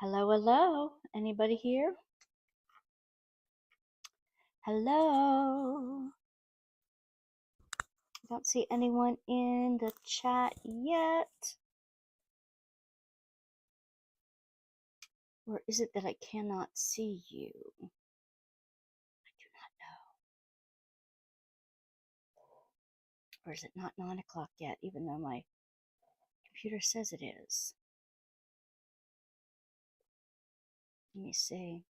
Hello, hello. Anybody here? Hello. I don't see anyone in the chat yet. Or is it that I cannot see you? I do not know. Or is it not 9 o'clock yet, even though my computer says it is? Let me see.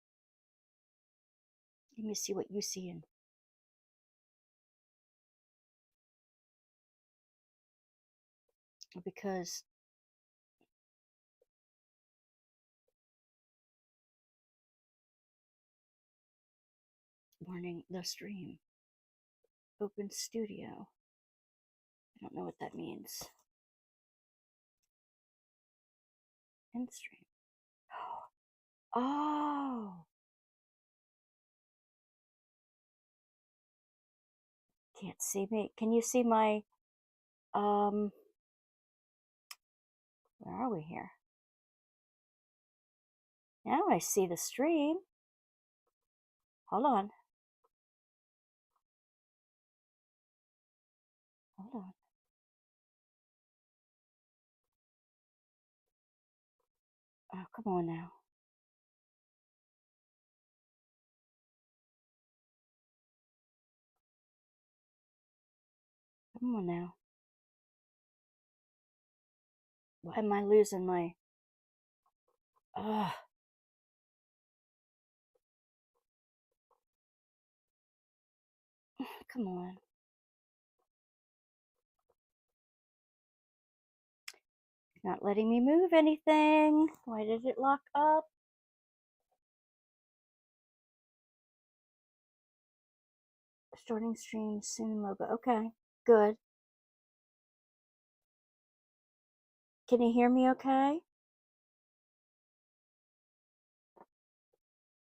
Let me see what you see in. Because warning, the stream. Open studio. I don't know what that means. End stream. Oh. Can't see me. Can you see my where are we here? Now I see the stream. Hold on. Hold on. Oh, come on now. Come on now. Why am I losing my... Ugh. Come on. Not letting me move anything. Why did it lock up? Starting stream soon logo. Okay, good. Can you hear me okay?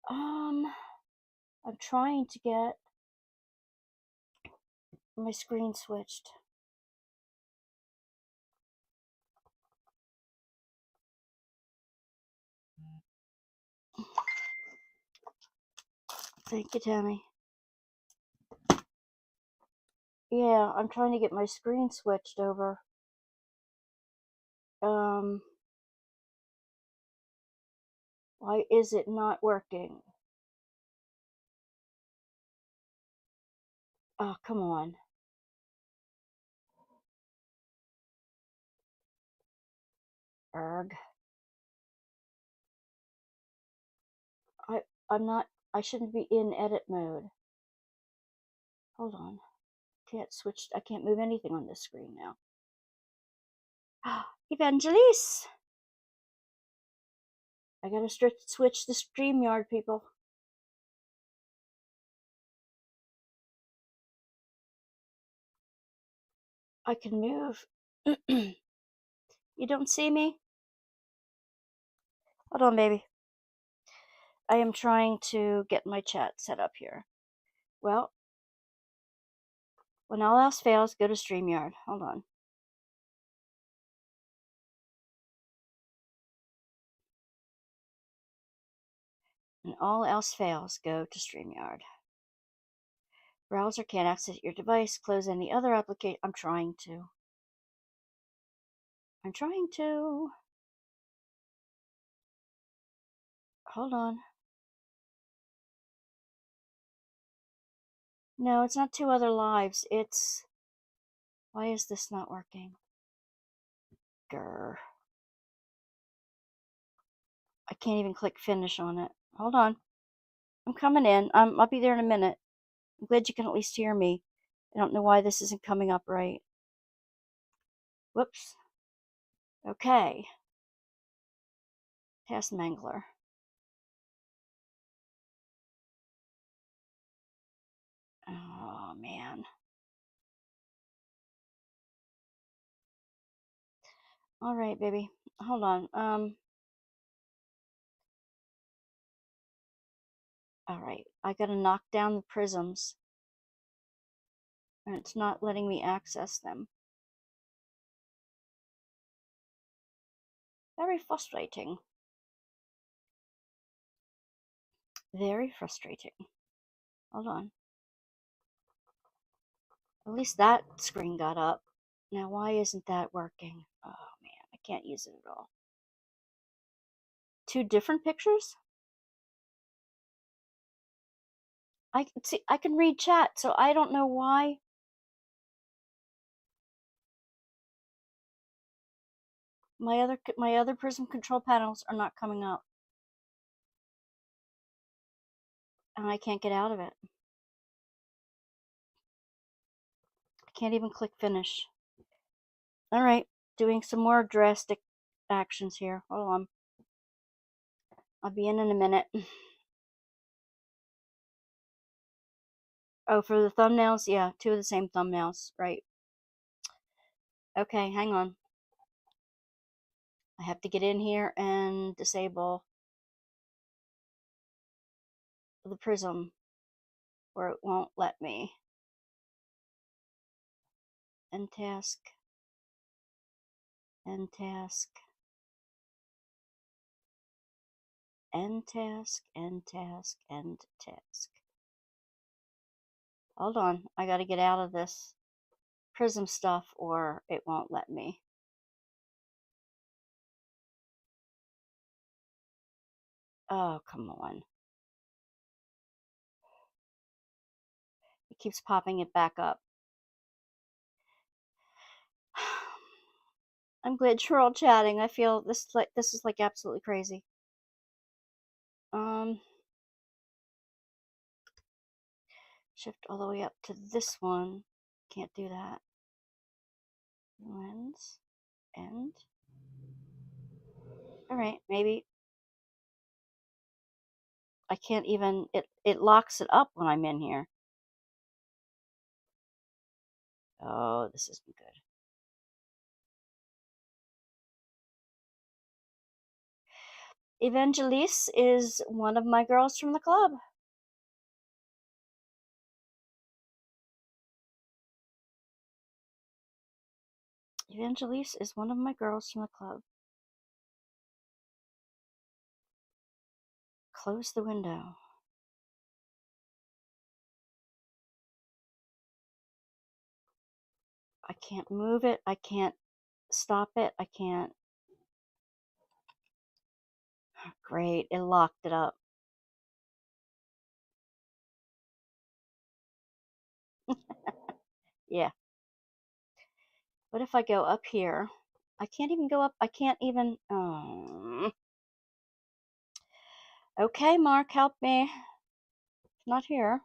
I'm trying to get my screen switched. Thank you, Tammy. Yeah, I'm trying to get my screen switched over. Why is it not working? Oh, come on. Erg. I'm not, I shouldn't be in edit mode. Hold on. Can't switch, I can't move anything on this screen now. Evangelise! I gotta switch the StreamYard, people. I can move. You don't see me? Hold on, baby. I am trying to get my chat set up here. Well, when all else fails, go to StreamYard. Hold on. When all else fails, go to StreamYard. Browser can't access your device. Close any other application. I'm trying to. Hold on. No, it's not two other lives. It's... Why is this not working? Grr. I can't even click finish on it. Hold on. I'm coming in. I'll be there in a minute. I'm glad you can at least hear me. I don't know why this isn't coming up right. Whoops. Okay. Task Mangler. Oh, man. All right, baby. Hold on. All right. I gotta knock down the prisms. And it's not letting me access them. Very frustrating. Very frustrating. Hold on. At least that screen got up. Now, why isn't that working? Oh, man, I can't use it at all. Two different pictures? I can read chat, so I don't know why. My other prism control panels are not coming up. And I can't get out of it. I can't even click finish. All right, doing some more drastic actions here. Hold on. I'll be in a minute. Oh, for the thumbnails? Yeah, two of the same thumbnails. Right. Okay, hang on. I have to get in here and disable the prism, or it won't let me. End task. End task. End task. End task. End task. Hold on. I gotta get out of this prism stuff or it won't let me. Oh, come on. It keeps popping it back up. I'm glad you're all chatting. I feel this is like absolutely crazy. Shift all the way up to this one. Can't do that. Lens. End. Alright, maybe. I can't even, it locks it up when I'm in here. Oh, this isn't good. Evangelise is one of my girls from the club. Evangelise is one of my girls from the club. Close the window. I can't move it. I can't stop it. I can't. Great. It locked it up. Yeah. What if I go up here? I can't even go up. I can't even. Okay, Mark, help me. Not here.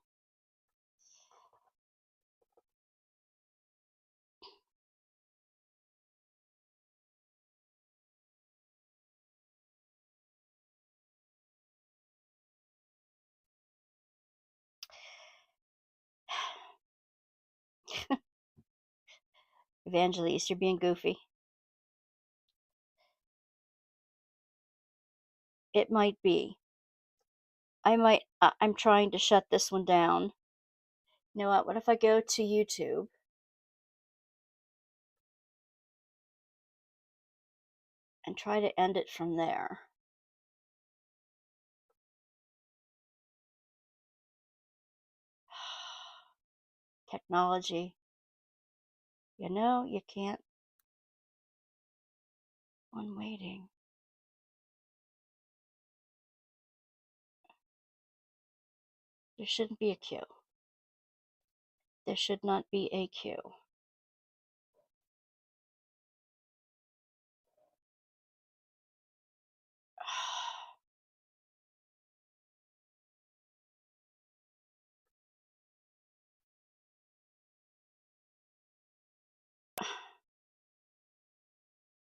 Evangelise, you're being goofy. It might be. I'm trying to shut this one down. You know what? What if I go to YouTube? And try to end it from there. Technology. You know, you can't. One waiting. There shouldn't be a queue. There should not be a queue.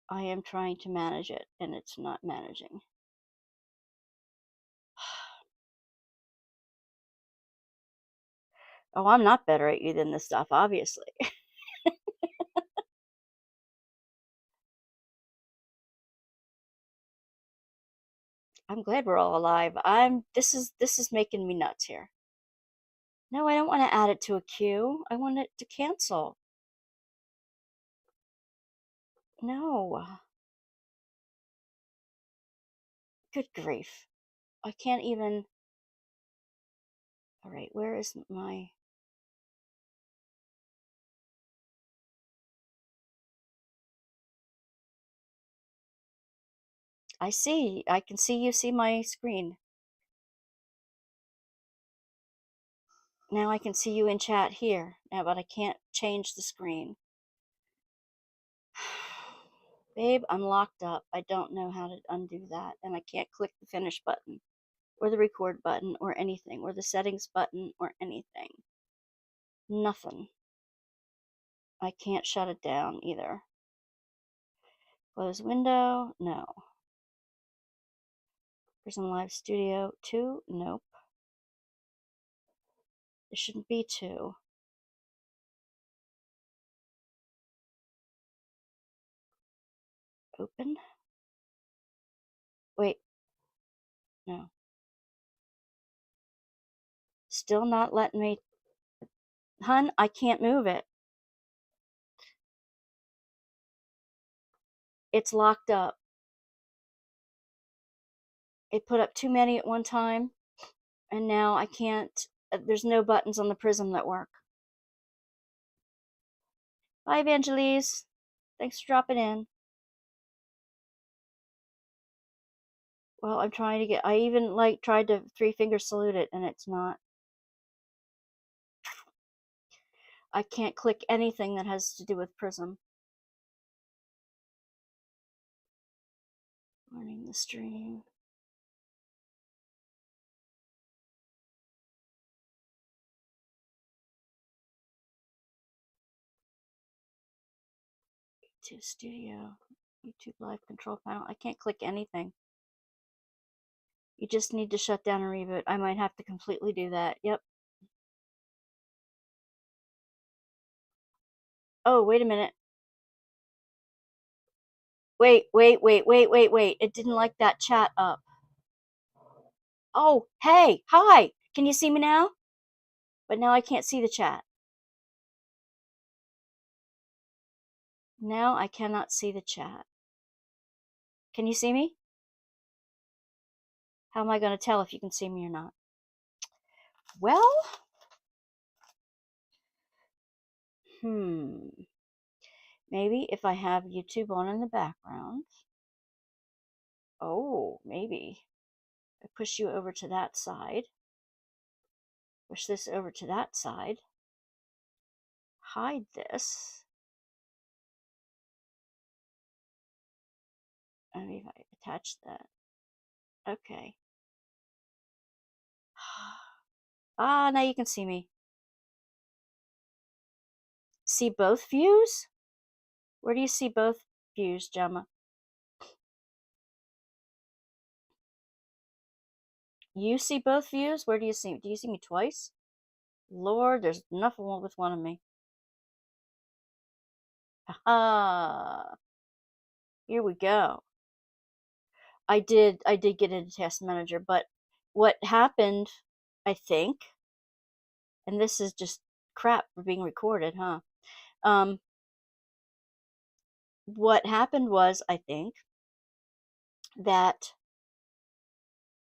I am trying to manage it, and it's not managing. Oh, I'm not better at you than this stuff, obviously. I'm glad we're all alive. This is making me nuts here. No, I don't want to add it to a queue. I want it to cancel. No. Good grief. I can't even. All right, where is my... I see. I can see you see my screen. Now I can see you in chat here. Now, but I can't change the screen. Babe, I'm locked up. I don't know how to undo that. And I can't click the finish button or the record button or anything or the settings button or anything. Nothing. I can't shut it down either. Close window. No. Prison Live Studio 2. Nope. There shouldn't be 2. Open. Wait. No. Still not letting me. Hun, I can't move it. It's locked up. It put up too many at one time, and now I can't. There's no buttons on the Prism that work. Bye, Evangelise. Thanks for dropping in. Well, I'm trying to get. I even tried to 3-finger salute it, and it's not. I can't click anything that has to do with Prism. Running the stream. YouTube Studio. YouTube Live Control Panel. I can't click anything. You just need to shut down and reboot. I might have to completely do that. Yep. Oh, wait a minute. Wait. It didn't like that chat up. Oh, hey, hi. Can you see me now? But now I can't see the chat. Now I cannot see the chat. Can you see me? How am I going to tell if you can see me or not? Well, maybe if I have YouTube on in the background. Oh, maybe. I push you over to that side. Push this over to that side. Hide this. And if I attach that. Okay. Ah, now you can see me. See both views? Where do you see both views, Gemma? You see both views? Where do you see me? Do you see me twice? Lord, there's nothing wrong with one of me. Ah, here we go. I did get into Task Manager, but what happened, I think, and this is just crap for being recorded, huh? What happened was, I think, that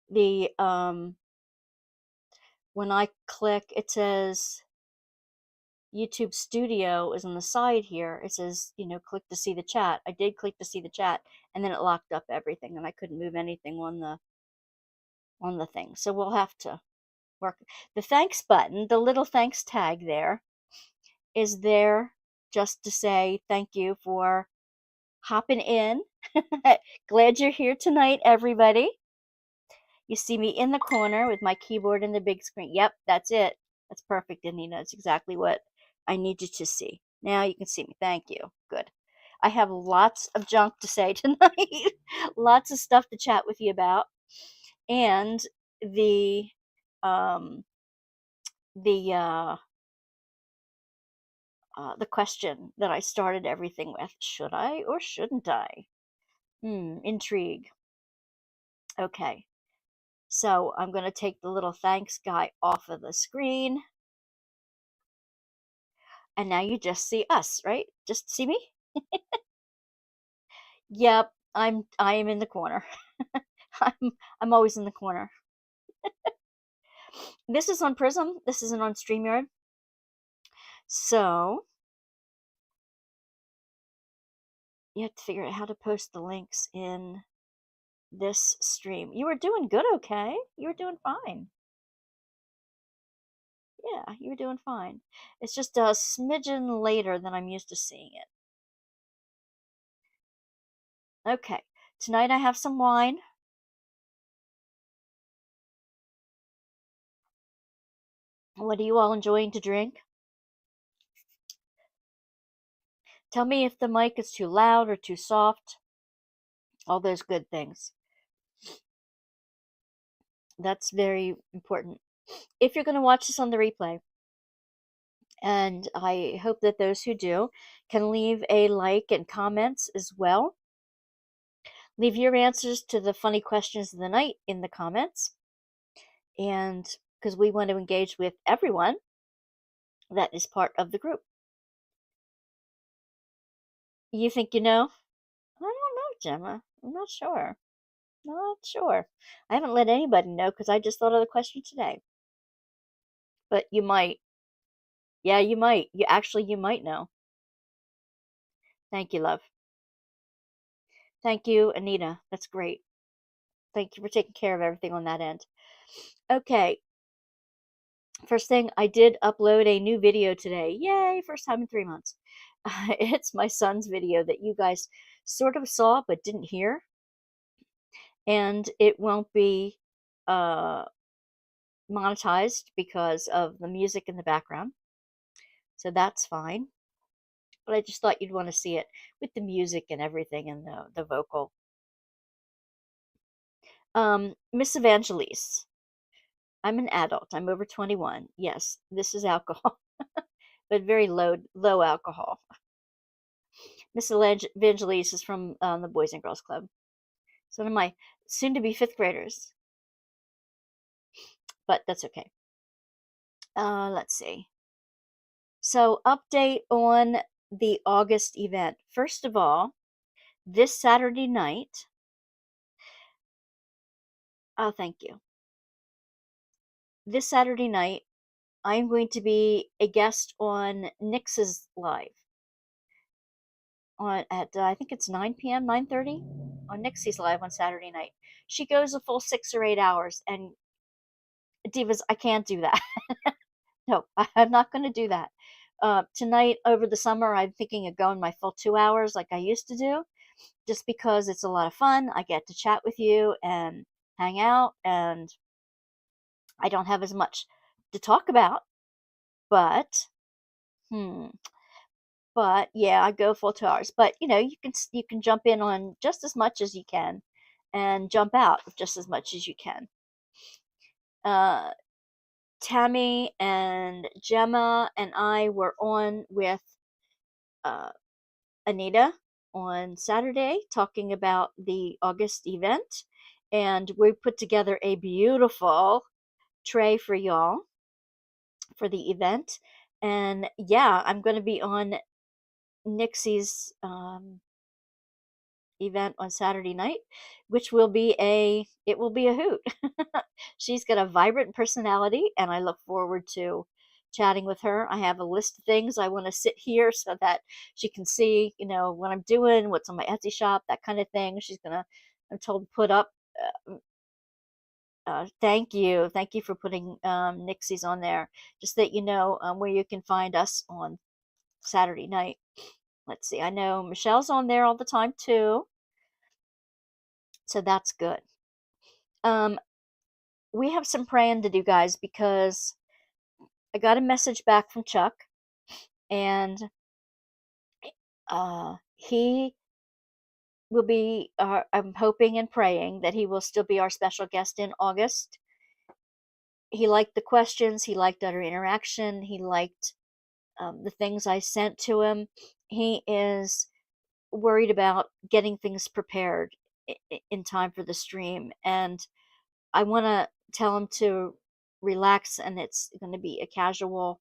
the when I click, it says YouTube Studio is on the side here. It says, click to see the chat. I did click to see the chat, and then it locked up everything, and I couldn't move anything on the thing. So we'll have to work. The thanks button, the little thanks tag there, is there just to say thank you for hopping in. Glad you're here tonight, everybody. You see me in the corner with my keyboard and the big screen. Yep, that's it. That's perfect, Anita. That's exactly what I need you to see. Now you can see me. Thank you. Good. I have lots of junk to say tonight. Lots of stuff to chat with you about. And the question that I started everything with, should I or shouldn't I? Intrigue. Okay. So I'm going to take the little thanks guy off of the screen. And now you just see us, right? Just see me? Yep, I am in the corner. I'm always in the corner. This is on Prism. This isn't on StreamYard. So you have to figure out how to post the links in this stream. You were doing good, okay? You were doing fine. Yeah, you were doing fine. It's just a smidgen later than I'm used to seeing it. Okay, tonight I have some wine. What are you all enjoying to drink? Tell me if the mic is too loud or too soft. All those good things. That's very important. If you're going to watch this on the replay, and I hope that those who do can leave a like and comments as well. Leave your answers to the funny questions of the night in the comments. And because we want to engage with everyone that is part of the group. You think you know? I don't know, Gemma. I'm not sure. Not sure. I haven't let anybody know because I just thought of the question today. But you might. Yeah, you might. You might know. Thank you, love. Thank you, Anita. That's great. Thank you for taking care of everything on that end. Okay. First thing, I did upload a new video today. Yay, first time in 3 months. It's my son's video that you guys sort of saw but didn't hear. And it won't be monetized because of the music in the background. So that's fine. But I just thought you'd want to see it with the music and everything and the vocal. Miss Evangelise. I'm an adult. I'm over 21. Yes, this is alcohol, but very low alcohol. Miss Evangelise is from the Boys and Girls Club. So one of my soon-to-be fifth graders. But that's okay. Let's see. So update on the August event. First of all, this Saturday night. Oh, thank you. This Saturday night, I'm going to be a guest on Nix's live at I think it's 9 p.m., 9:30 on Nixie's live on Saturday night. She goes a full 6 or 8 hours, and divas, I can't do that. No, I'm not going to do that. Tonight over the summer, I'm thinking of going my full 2 hours like I used to do, just because it's a lot of fun. I get to chat with you and hang out, and I don't have as much to talk about. But but yeah, I go full 2 hours. But you can jump in on just as much as you can, and jump out just as much as you can. Tammy and Gemma and I were on with Anita on Saturday talking about the August event, and we put together a beautiful tray for y'all for the event. And yeah, I'm going to be on Nixie's event on Saturday night, which will be a hoot. She's got a vibrant personality, and I look forward to chatting with her. I have a list of things I want to sit here so that she can see, what I'm doing, what's on my Etsy shop, that kind of thing. I'm told to put up. Thank you for putting Nixie's on there, just that where you can find us on Saturday night. Let's see. I know Michelle's on there all the time too. So that's good. We have some praying to do, guys, because I got a message back from Chuck, and he will be, I'm hoping and praying that he will still be our special guest in August. He liked the questions, he liked our interaction, he liked the things I sent to him. He is worried about getting things prepared in time for the stream, and I want to tell him to relax, and it's going to be a casual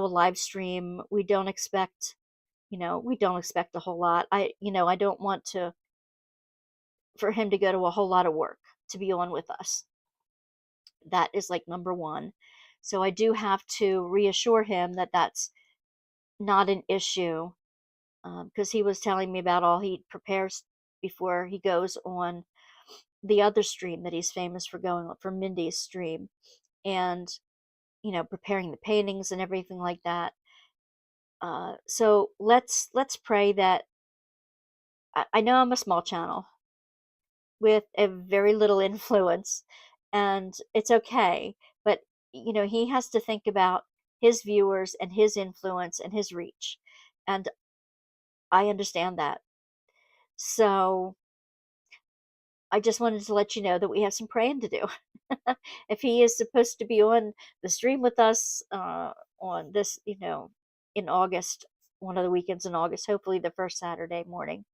live stream. We don't expect a whole lot. I don't want for him to go to a whole lot of work to be on with us. That is like number one. So I do have to reassure him that that's not an issue, because he was telling me about all he prepares before he goes on the other stream that he's famous for going on, for Mindy's stream, and preparing the paintings and everything like that. So let's pray that I know I'm a small channel with a very little influence, and it's okay. But he has to think about his viewers and his influence and his reach, and I understand that. So I just wanted to let you know that we have some praying to do. If he is supposed to be on the stream with us on this, in August, one of the weekends in August, hopefully the first Saturday morning,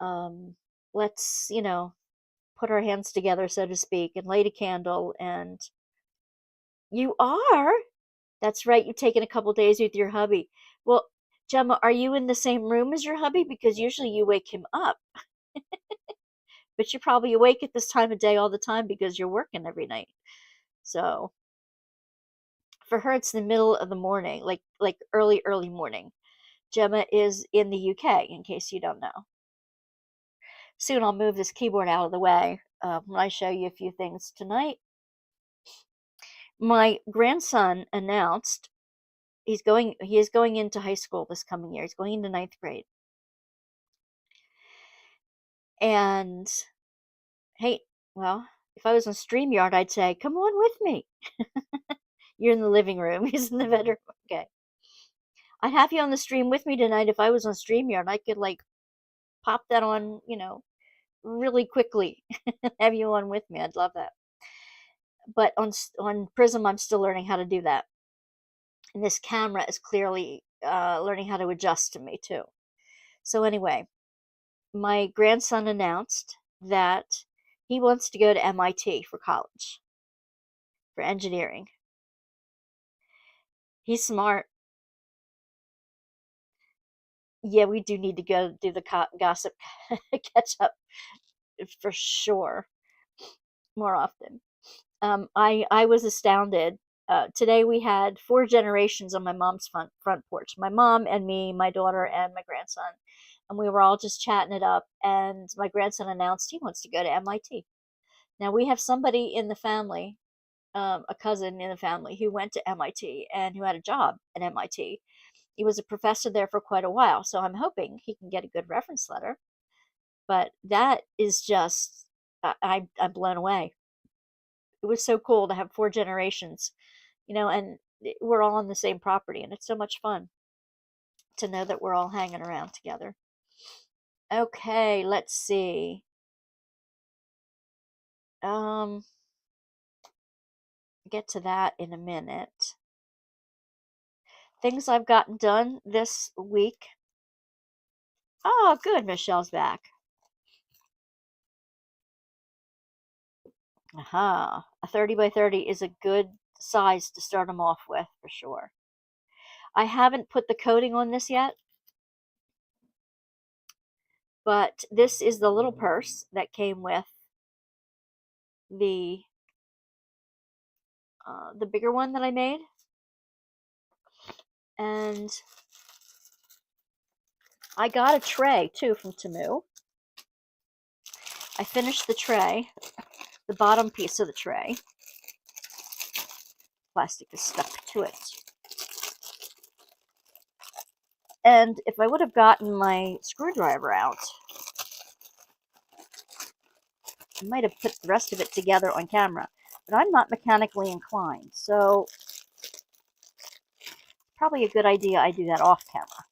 um, let's, put our hands together, so to speak, and light a candle. And you are? That's right. You've taken a couple days with your hubby. Well, Gemma, are you in the same room as your hubby? Because usually you wake him up, but you're probably awake at this time of day all the time because you're working every night. So for her, it's the middle of the morning, like early morning. Gemma is in the UK, in case you don't know. Soon I'll move this keyboard out of the way when I show you a few things tonight. My grandson announced he is going into high school this coming year. He's going into ninth grade. And hey, well, if I was on StreamYard, I'd say, come on with me. You're in the living room. He's in the bedroom. Okay. I'd have you on the stream with me tonight if I was on StreamYard. I could like pop that on, really quickly. Have you on with me. I'd love that. But on Prism, I'm still learning how to do that. And this camera is clearly learning how to adjust to me too. So anyway, my grandson announced that he wants to go to MIT for college, for engineering. He's smart. Yeah, we do need to go do the gossip catch up for sure more often. I was astounded. Today we had 4 generations on my mom's front porch. My mom and me, my daughter, and my grandson. And we were all just chatting it up. And my grandson announced he wants to go to MIT. Now we have somebody in the family, a cousin in the family, who went to MIT and who had a job at MIT. He was a professor there for quite a while, so I'm hoping he can get a good reference letter. But that is just, I'm blown away. It was so cool to have 4 generations, and we're all on the same property, and it's so much fun to know that we're all hanging around together. Okay, let's see. Get to that in a minute. Things I've gotten done this week. Oh, good, Michelle's back. Aha, a 30 by 30 is a good size to start them off with, for sure. I haven't put the coating on this yet, but this is the little purse that came with the bigger one that I made. And I got a tray too from Temu. I finished the tray, the bottom piece of the tray. Plastic is stuck to it. And if I would have gotten my screwdriver out, I might have put the rest of it together on camera. But I'm not mechanically inclined, so probably a good idea I do that off camera.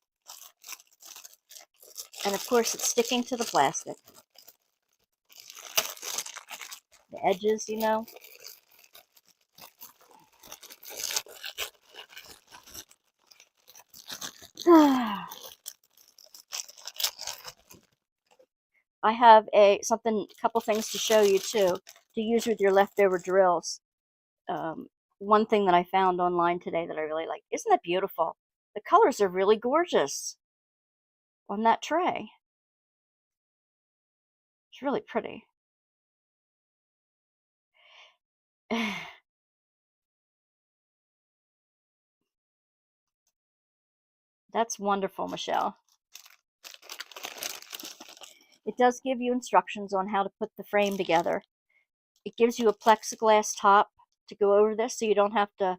And of course, it's sticking to the plastic. The edges, I have a couple things to show you too, to use with your leftover drills. One thing that I found online today that I really like. Isn't that beautiful? The colors are really gorgeous on that tray. It's really pretty. That's wonderful, Michelle. It does give you instructions on how to put the frame together. It gives you a plexiglass top to go over this so you don't have to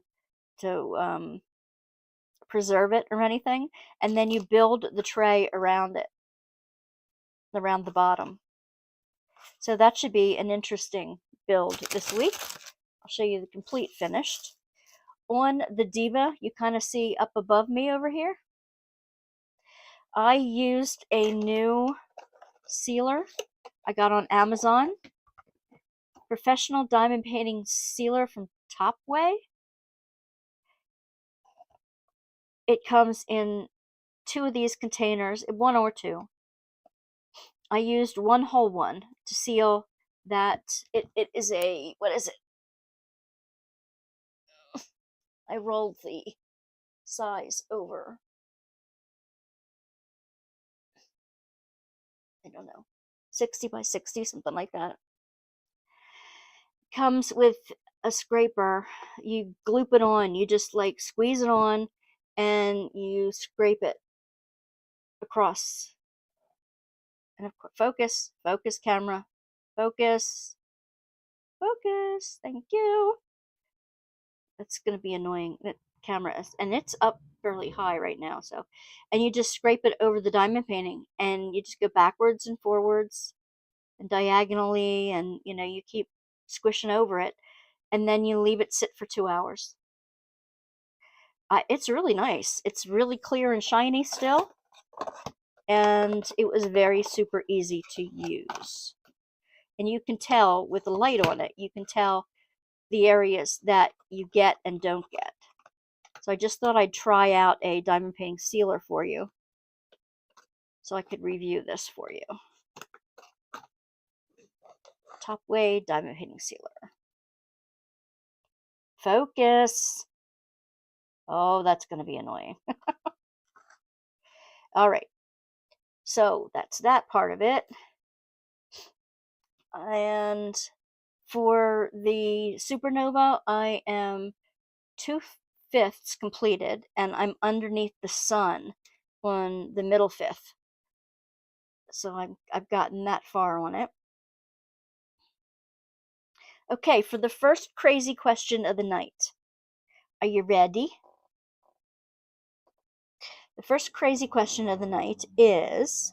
preserve it or anything. And then you build the tray around it, around the bottom. So that should be an interesting build this week. I'll show you the complete finished. On the Diva, you kind of see up above me over here, I used a new sealer I got on Amazon. Professional diamond painting sealer from Topway. It comes in 2 of these containers, 1 or 2. I used one whole one to seal that. It is a, what is it? I rolled the size over. I don't know, 60 by 60, something like that. Comes with a scraper. You gloop it on. You just like squeeze it on and you scrape it across. And of course, focus camera, focus, focus. Thank you. That's going to be annoying. That camera is, and it's up fairly high right now. So, and you just scrape it over the diamond painting, and you just go backwards and forwards, and diagonally, and you keep squishing over it, and then you leave it sit for 2 hours. It's really nice. It's really clear and shiny still, and it was very super easy to use. And you can tell with the light on it, you can tell the areas that you get and don't get. So I just thought I'd try out a diamond painting sealer for you so I could review this for you. Topway diamond painting sealer. Focus. Oh, that's going to be annoying. All right. So that's that part of it. And for the supernova, I am 2/5 completed, and I'm underneath the sun on the middle fifth. So I've gotten that far on it. Okay, for the first crazy question of the night. Are you ready? The first crazy question of the night is,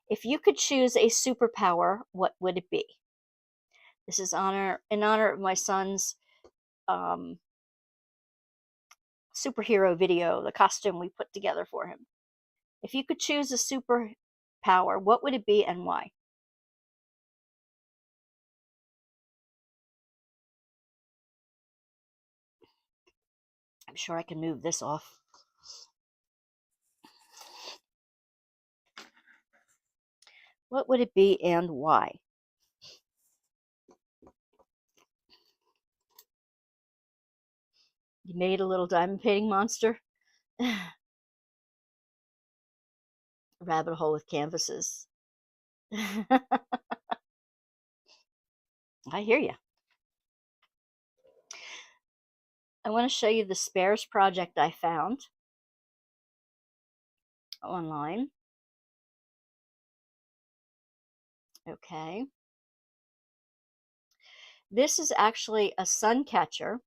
if you could choose a superpower, what would it be? This is in honor of my son's superhero video, the costume we put together for him. If you could choose a superpower, what would it be and why? I'm sure I can move this off. What would it be and why? You made a little diamond painting monster? Rabbit hole with canvases. I hear you. I want to show you the spares project I found online. Okay. This is actually a sun catcher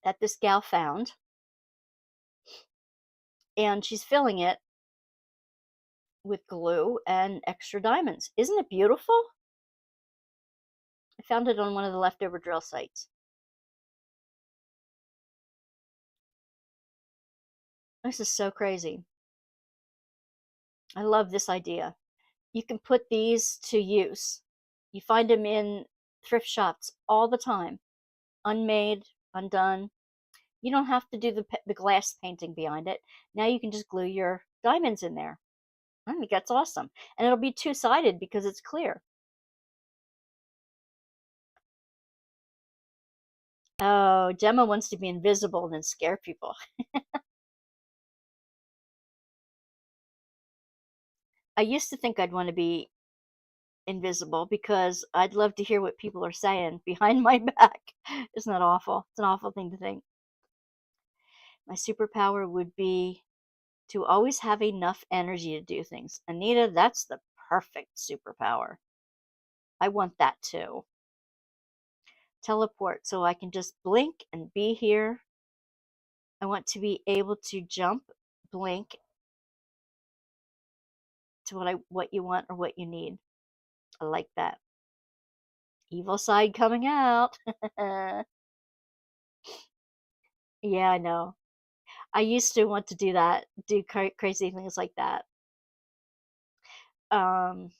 that this gal found, and she's filling it with glue and extra diamonds. Isn't it beautiful? I found it on one of the leftover drill sites. This is so crazy. I love this idea. You can put these to use. You find them in thrift shops all the time, unmade, undone. You don't have to do the glass painting behind it. Now you can just glue your diamonds in there. I think that's awesome. And it'll be two-sided because it's clear. Oh, Gemma wants to be invisible and then scare people. I used to think I'd want to be invisible because I'd love to hear what people are saying behind my back. Isn't that awful? It's an awful thing to think. My superpower would be to always have enough energy to do things. Anita, that's the perfect superpower. I want that too. Teleport so I can just blink and be here. I want to be able to jump, blink to what you want or what you need. I like that. Evil side coming out. Yeah, I know. I used to want to do that, do crazy things like that. Um,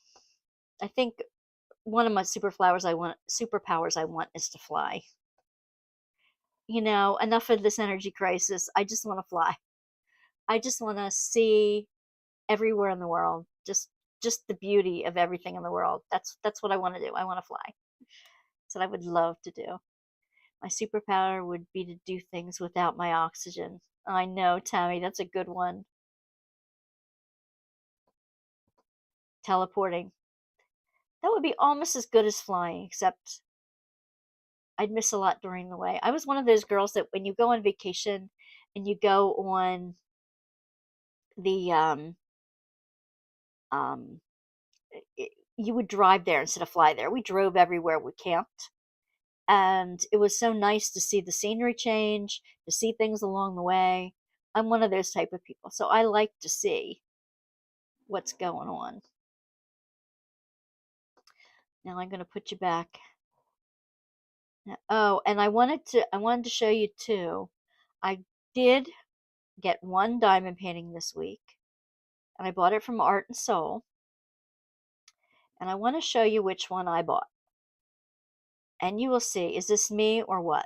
I think one of my superpowers I want is to fly. Enough of this energy crisis. I just want to fly. I just want to see everywhere in the world. Just the beauty of everything in the world. That's what I want to do. I want to fly. That's what I would love to do. My superpower would be to do things without my oxygen. I know, Tammy, that's a good one. Teleporting. That would be almost as good as flying, except I'd miss a lot during the way. I was one of those girls that when you go on vacation and you go on the um you would drive there instead of fly there. We drove everywhere we camped, and it was so nice to see the scenery change, to see things along the way. I'm one of those type of people, so I like to see what's going on. Now I'm going to put you back. Oh, and I wanted to show you too. I did get one diamond painting this week, and I bought it from Art and Soul, and I want to show you which one I bought. And you will see, is this me or what?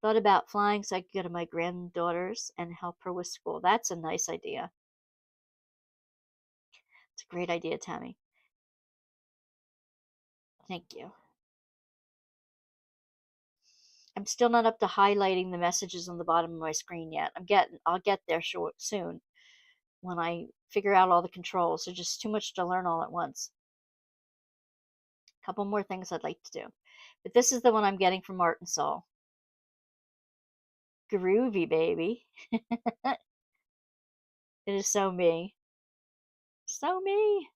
Thought about flying so I could go to my granddaughter's and help her with school. That's a nice idea. It's a great idea, Tammy. Thank you. I'm still not up to highlighting the messages on the bottom of my screen yet. I'll get there soon when I figure out all the controls. There's just too much to learn all at once. A couple more things I'd like to do. But this is the one I'm getting from Art and Soul. Groovy, baby. It is so me. So me.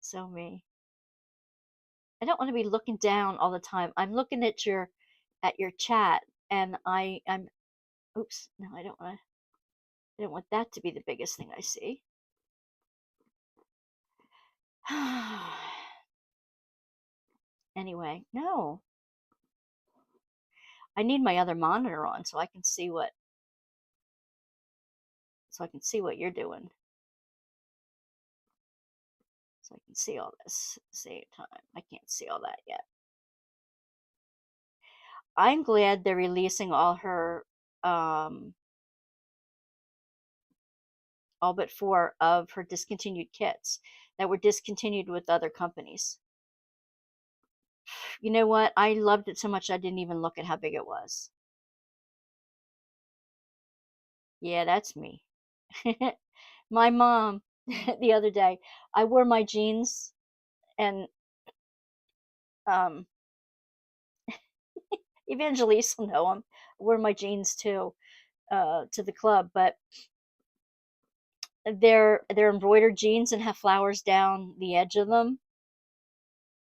So me. I don't want to be looking down all the time. I'm looking at your chat, and I'm oops, no, I don't want that to be the biggest thing I see. Anyway, no. I need my other monitor on so I can see what you're doing. So I can see all this at the same time. I can't see all that yet. I'm glad they're releasing um all but 4 of her discontinued kits that were discontinued with other companies. You know what? I loved it so much I didn't even look at how big it was. Yeah, that's me. My mom, the other day, I wore my jeans and um Evangelise will know them. I wore my jeans too to the club, but they're embroidered jeans and have flowers down the edge of them,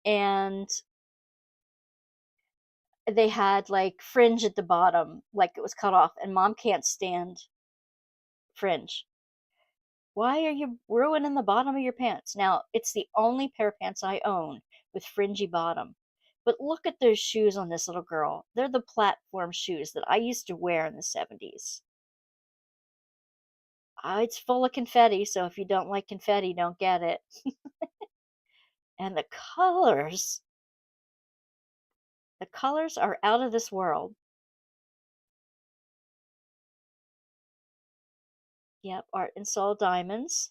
and they had like fringe at the bottom, like it was cut off, and mom can't stand fringe. Why are you ruining the bottom of your pants? Now, it's the only pair of pants I own with fringy bottom. But look at those shoes on this little girl. They're the platform shoes that I used to wear in the 70s. It's full of confetti, so if you don't like confetti, don't get it. And the colors are out of this world. Yep, Art and Soul Diamonds,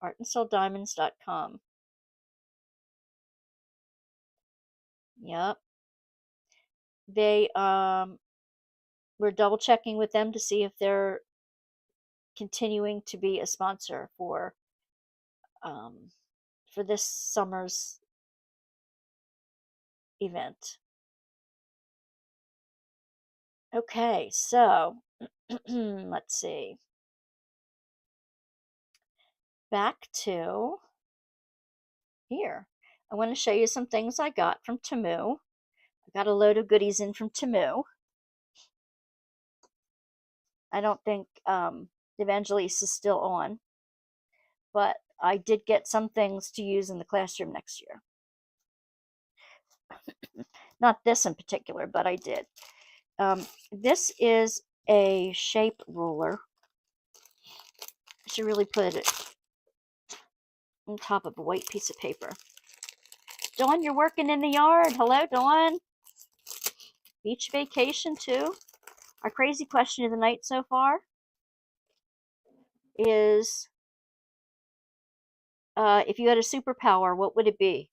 artandsouldiamonds.com. Yep. They we're double checking with them to see if they're continuing to be a sponsor um, for this summer's event. Okay, so let's see. Back to here. I want to show you some things I got from Temu. I got a load of goodies in from Temu. I don't think Evangelist is still on, but I did get some things to use in the classroom next year. Not this in particular, but I did. This is a shape ruler. I should really put it on top of a white piece of paper. Dawn, you're working in the yard. Hello, Dawn. Beach vacation too. Our crazy question of the night so far is, if you had a superpower, what would it be?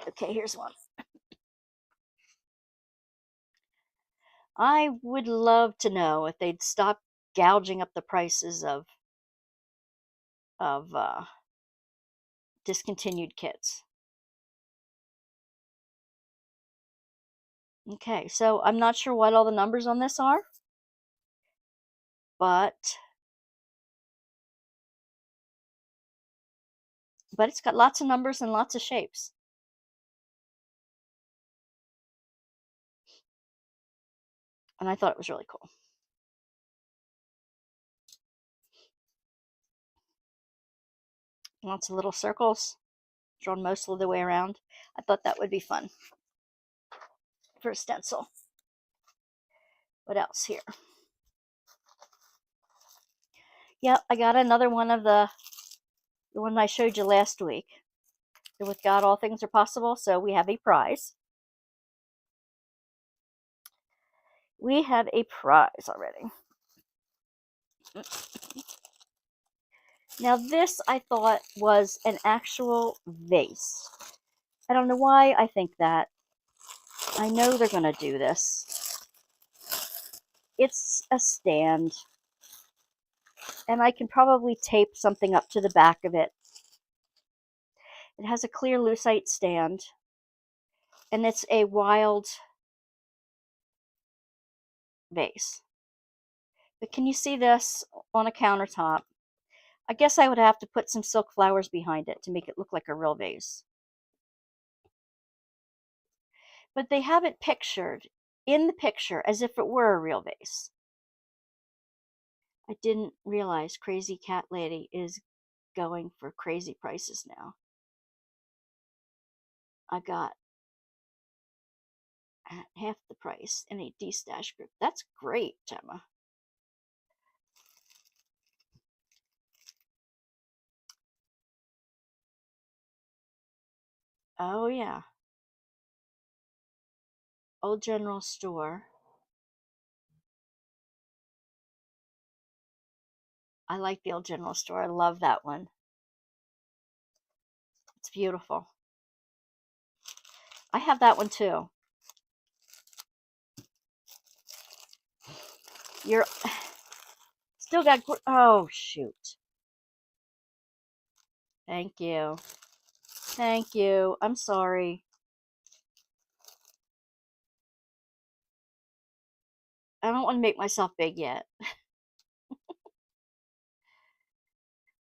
Okay, here's one. I would love to know if they'd stop gouging up the prices of discontinued kits. Okay, so I'm not sure what all the numbers on this are, but it's got lots of numbers and lots of shapes. And I thought it was really cool. Lots of little circles drawn most of the way around. I thought that would be fun for a stencil. What else here? Yep, I got another one of the one I showed you last week. With God, all things are possible. So we have a prize. We have a prize already. Now this I thought was an actual vase. I don't know why I think that. I know they're going to do this. It's a stand. And I can probably tape something up to the back of it. It has a clear lucite stand. And it's a wild vase. But can you see this on a countertop? I guess I would have to put some silk flowers behind it to make it look like a real vase. But they have it pictured in the picture as if it were a real vase. I didn't realize Crazy Cat Lady is going for crazy prices now. I got at half the price in a D-stash group. That's great, Gemma. Oh, yeah. Old General Store. I like the Old General Store. I love that one. It's beautiful. I have that one too. You're still got, oh, shoot. Thank you. Thank you. I'm sorry. I don't want to make myself big yet.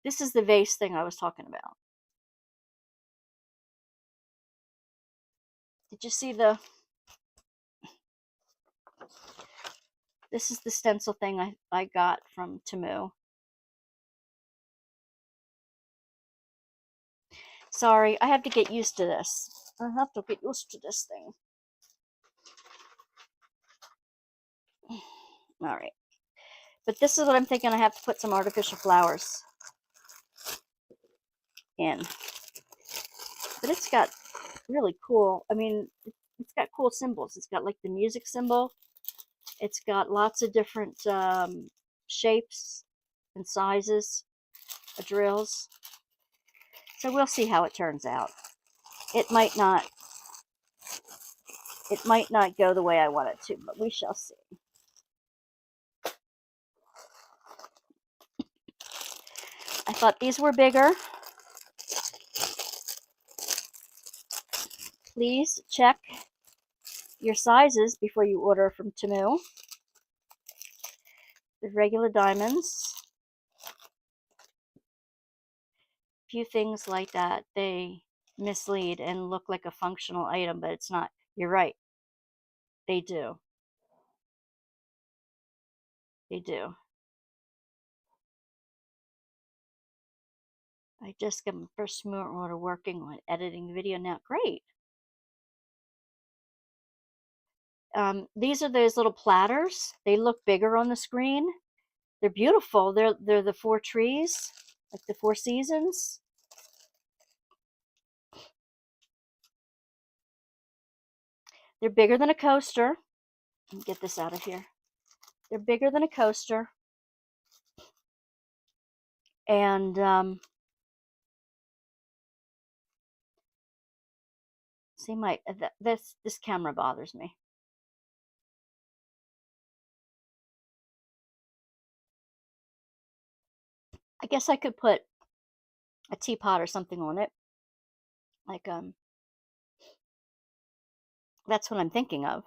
This is the vase thing I was talking about. Did you see the... This is the stencil thing I got from Temu. Sorry, I have to get used to this. I have to get used to this thing. Alright. But this is what I'm thinking. I have to put some artificial flowers in. But it's got really cool, I mean, it's got cool symbols. It's got like the music symbol. It's got lots of different shapes and sizes of drills. So we'll see how it turns out. It might not It might not go the way I want it to, but we shall see. I thought these were bigger. Please check your sizes before you order from Temu. The regular diamonds. A few things like that, they mislead and look like a functional item, but it's not. You're right. They do. They do. I just got my first order working on editing the video now. Great. These are those little platters. They look bigger on the screen. They're beautiful. They're the 4 trees, like the 4 seasons. They're bigger than a coaster. Let me get this out of here. They're bigger than a coaster. And see, this camera bothers me. I guess I could put a teapot or something on it. Like, that's what I'm thinking of.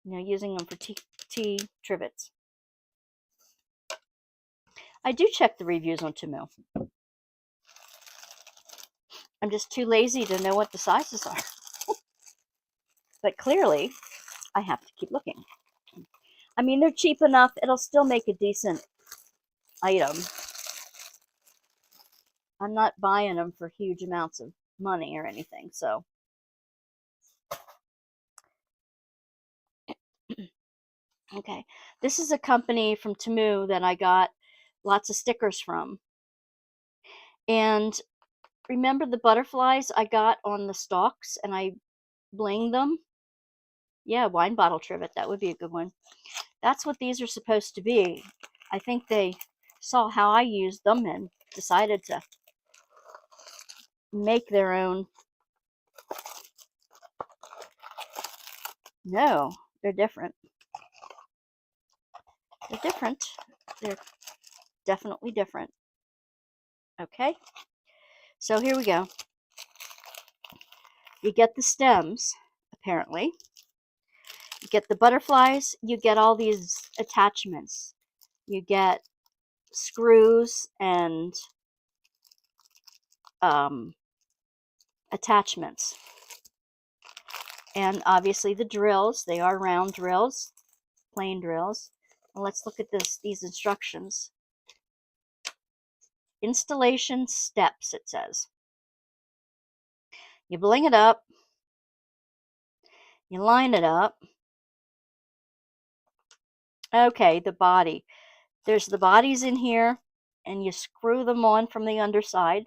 You know, using them for tea trivets. I do check the reviews on Temu. I'm just too lazy to know what the sizes are. But clearly, I have to keep looking. I mean, they're cheap enough. It'll still make a decent item. I'm not buying them for huge amounts of money or anything, so. Okay, this is a company from Temu that I got lots of stickers from. And remember the butterflies I got on the stalks and I blinged them? Yeah, wine bottle trivet, that would be a good one. That's what these are supposed to be. I think they saw how I used them and decided to make their own. No, they're different. They're different. They're definitely different. Okay, so here we go. You get the stems, apparently. You get the butterflies. You get all these attachments. You get screws and attachments. And obviously the drills. They are round drills, plain drills. Well, let's look at these instructions. Installation steps, it says. You bling it up. You line it up. Okay, the body. There's the bodies in here, and you screw them on from the underside.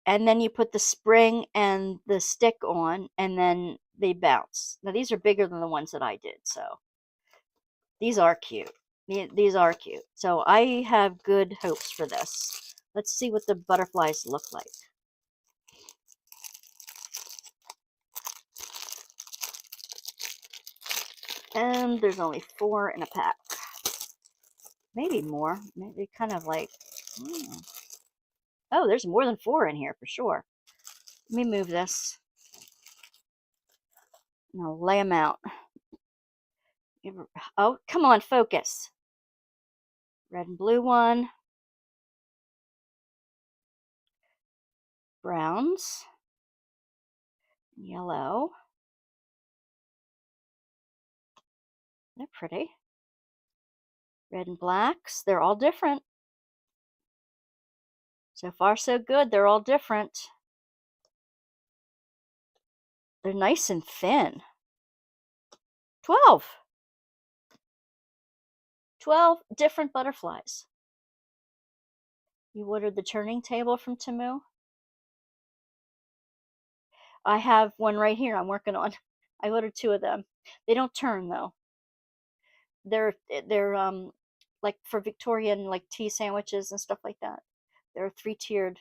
And then you put the spring and the stick on, and then they bounce. Now, these are bigger than the ones that I did, so these are cute. These are cute. So I have good hopes for this. Let's see what the butterflies look like. And there's only 4 in a pack. Maybe more. Maybe kind of like... Oh, there's more than 4 in here for sure. Let me move this. And I'll lay them out. Oh, come on, focus. Red and blue one. Browns. Yellow. They're pretty. Red and blacks. They're all different. So far, so good. They're all different. They're nice and thin. 12. 12 different butterflies. You ordered the turning table from Temu? I have one right here I'm working on. I ordered 2 of them. They don't turn though. They're like for Victorian like tea sandwiches and stuff like that. They're a 3-tiered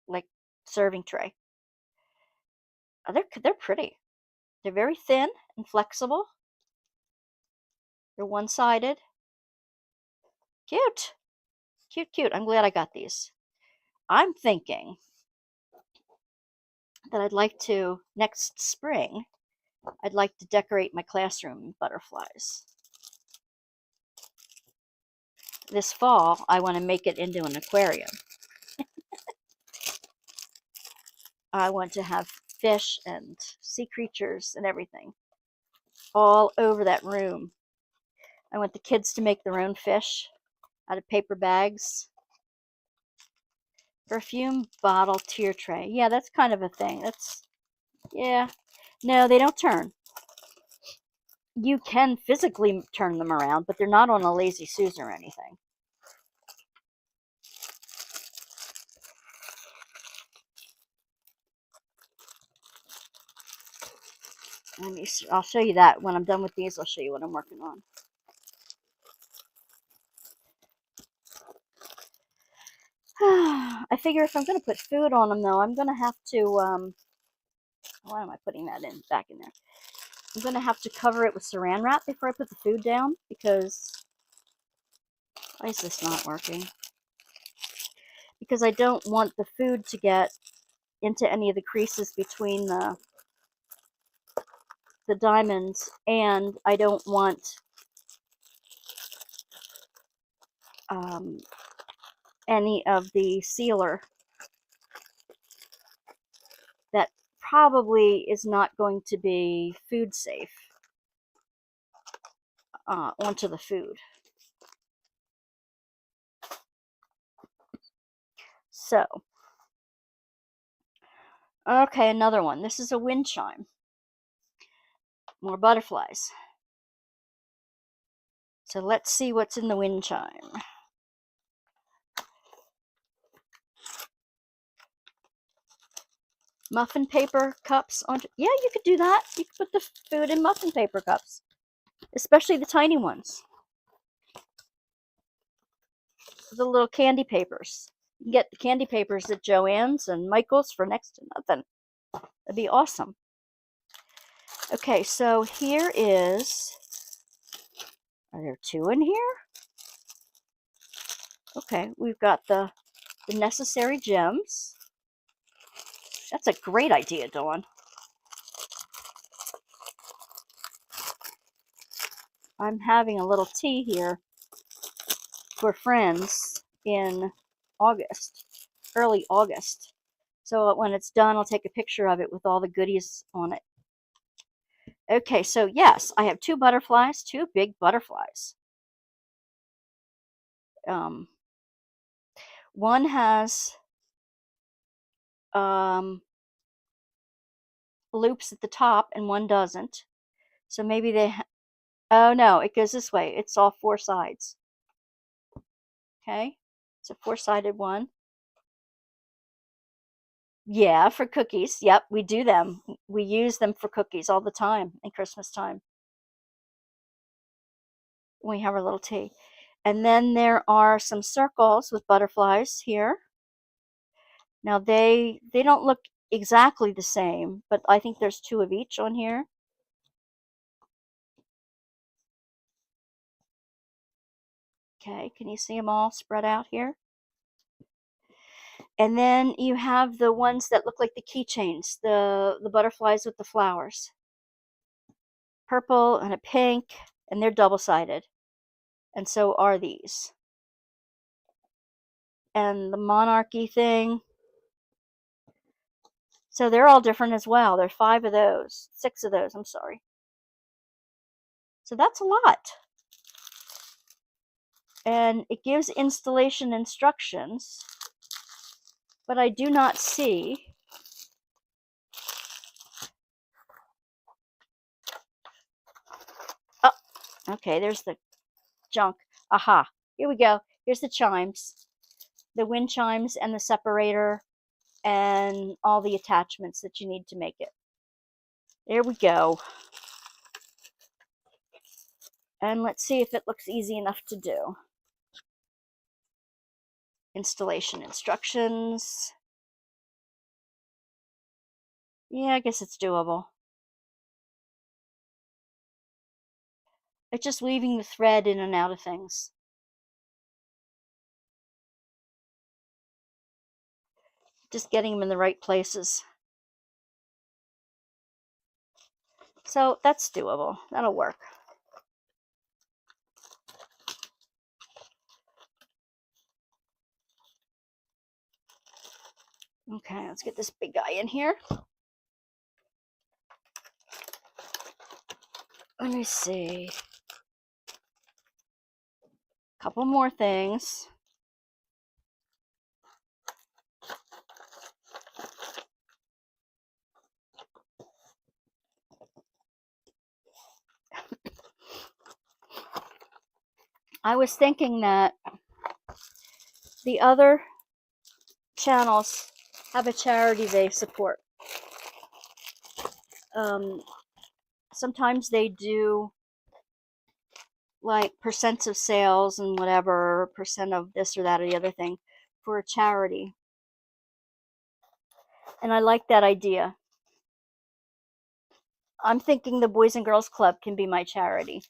like serving tray. They're pretty. They're very thin and flexible. They're one-sided. Cute. Cute, cute. I'm glad I got these. I'm thinking that I'd like to, next spring, I'd like to decorate my classroom in butterflies. This fall, I want to make it into an aquarium. I want to have fish and sea creatures and everything all over that room. I want the kids to make their own fish out of paper bags. Perfume bottle tier tray. Yeah, that's kind of a thing. Yeah. No, they don't turn. You can physically turn them around, but they're not on a lazy Susan or anything. I'll show you that when I'm done with these. I'll show you what I'm working on. I figure if I'm going to put food on them, though, I'm going to have to, why am I putting that back in there? I'm going to have to cover it with saran wrap before I put the food down, because, why is this not working? Because I don't want the food to get into any of the creases between the diamonds, and I don't want any of the sealer that probably is not going to be food safe onto the food. So, okay, another one. This is a wind chime. More butterflies. So let's see what's in the wind chime. Muffin paper cups on. Yeah, you could do that. You could put the food in muffin paper cups, especially the tiny ones. The little candy papers. You can get the candy papers at Joann's and Michael's for next to nothing. That'd be awesome. Okay, so here is. Are there two in here? Okay, we've got the necessary gems. That's a great idea, Dawn. I'm having a little tea here for friends in August, early August. So when it's done, I'll take a picture of it with all the goodies on it. Okay, so yes, I have two butterflies, two big butterflies. One has loops at the top and one doesn't. So maybe they, oh no, it goes this way. It's all four sides. Okay, it's a four-sided one. Yeah, for cookies. Yep, we do them. We use them for cookies all the time in Christmas time. We have our little tea. And then there are some circles with butterflies here. Now they don't look exactly the same, but I think there's two of each on here. Okay, can you see them all spread out here? And then you have the ones that look like the keychains, the butterflies with the flowers. Purple and a pink, and they're double-sided. And so are these. And the monarchy thing. So they're all different as well. There are 5 of those. 6 of those, I'm sorry. So that's a lot. And it gives installation instructions, but I do not see oh, okay, there's the junk. Aha, here we go. Here's the chimes, the wind chimes and the separator and all the attachments that you need to make it. There we go. And let's see if it looks easy enough to do. Installation instructions. Yeah, I guess it's doable. It's just weaving the thread in and out of things. Just getting them in the right places. So that's doable. That'll work. Okay, let's get this big guy in here. Let me see. Couple more things. I was thinking that the other channels have a charity they support. Sometimes they do like percents of sales and whatever, percent of this or that or the other thing for a charity. And I like that idea. I'm thinking the Boys and Girls Club can be my charity.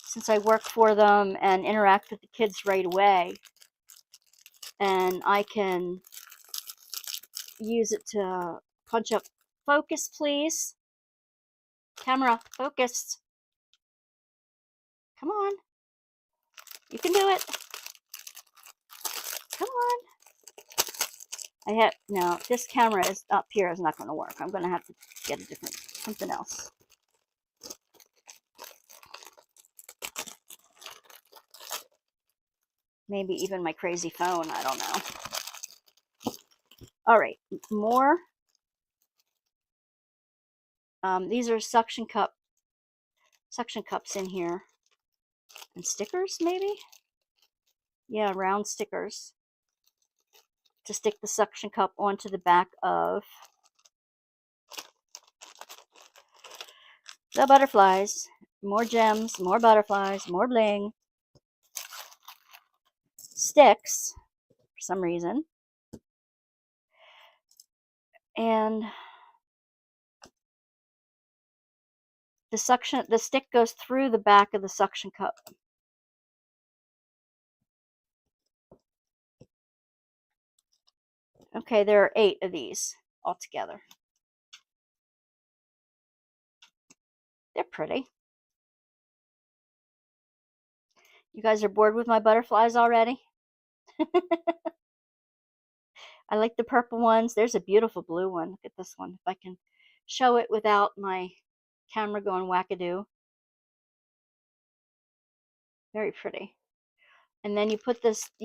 Since I work for them and interact with the kids right away, and I can use it to punch up. Focus, please. Camera, focus. Come on. You can do it. Come on. No, this camera is up here is not going to work. I'm going to have to get a different, something else. Maybe even my crazy phone, I don't know. All right, more. These are suction cups in here. And stickers, maybe? Yeah, round stickers. To stick the suction cup onto the back of the butterflies. More gems, more butterflies, more bling. Sticks, for some reason. And the stick goes through the back of the suction cup. Okay, there are 8 of these altogether. They're pretty. You guys are bored with my butterflies already? I like the purple ones. There's a beautiful blue one. Look at this one. If I can show it without my camera going wackadoo. Very pretty. And then you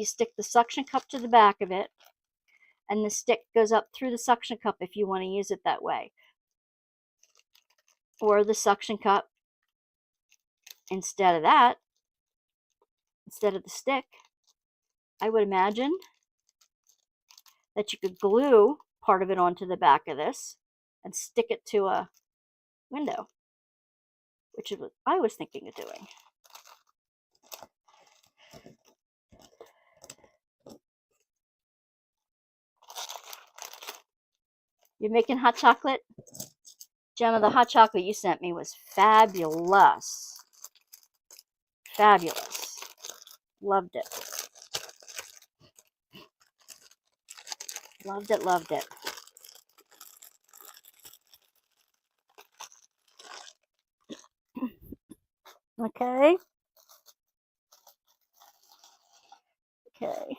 stick the suction cup to the back of it, and the stick goes up through the suction cup if you want to use it that way. Or the suction cup, instead of the stick, I would imagine that you could glue part of it onto the back of this and stick it to a window, which is what I was thinking of doing. You're making hot chocolate? Gemma, the hot chocolate you sent me was fabulous. Fabulous. Loved it. Loved it, loved it. Okay. Okay.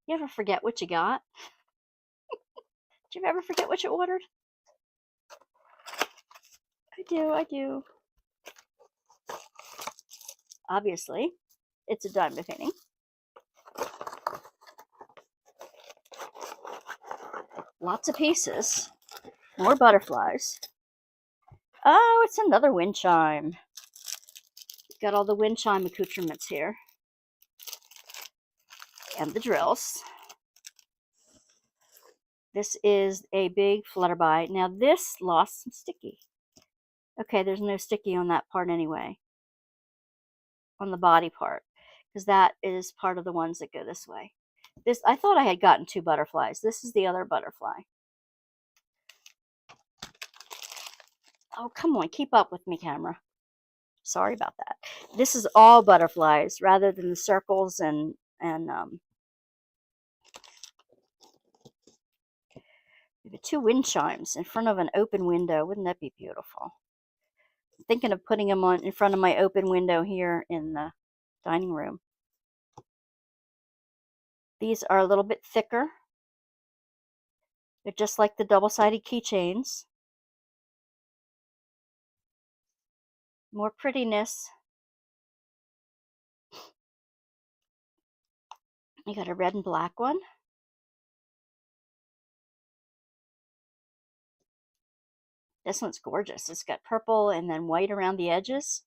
You ever forget what you got? Did you ever forget what you ordered? I do. Obviously, it's a diamond painting. Lots of pieces. More butterflies. Oh, it's another wind chime. Got all the wind chime accoutrements here. And the drills. This is a big flutterby. Now this lost some sticky. Okay, there's no sticky on that part anyway. On the body part. Because that is part of the ones that go this way. This, I thought I had gotten 2 butterflies. This is the other butterfly. Oh, come on, keep up with me, camera. Sorry about that. This is all butterflies rather than the circles and we have 2 wind chimes in front of an open window. Wouldn't that be beautiful? I'm thinking of putting them on in front of my open window here in the dining room. These are a little bit thicker. They're just like the double-sided keychains. More prettiness. You got a red and black one. This one's gorgeous. It's got purple and then white around the edges.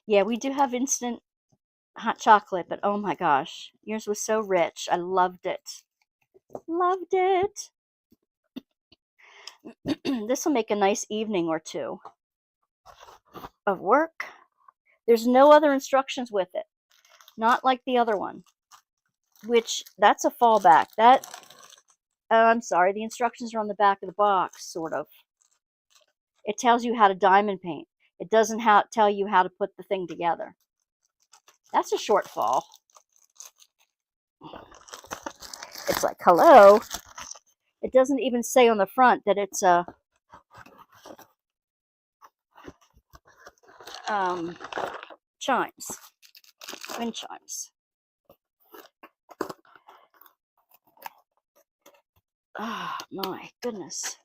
Yeah, we do have instant hot chocolate, but oh my gosh, yours was so rich. I loved it. Loved it. This will make a nice evening or two of work. There's no other instructions with it. Not like the other one, which that's a fallback. That, I'm sorry, the instructions are on the back of the box, sort of. It tells you how to diamond paint. It doesn't tell you how to put the thing together. That's a shortfall. It's like, hello. It doesn't even say on the front that it's a chimes, wind chimes. Oh my goodness.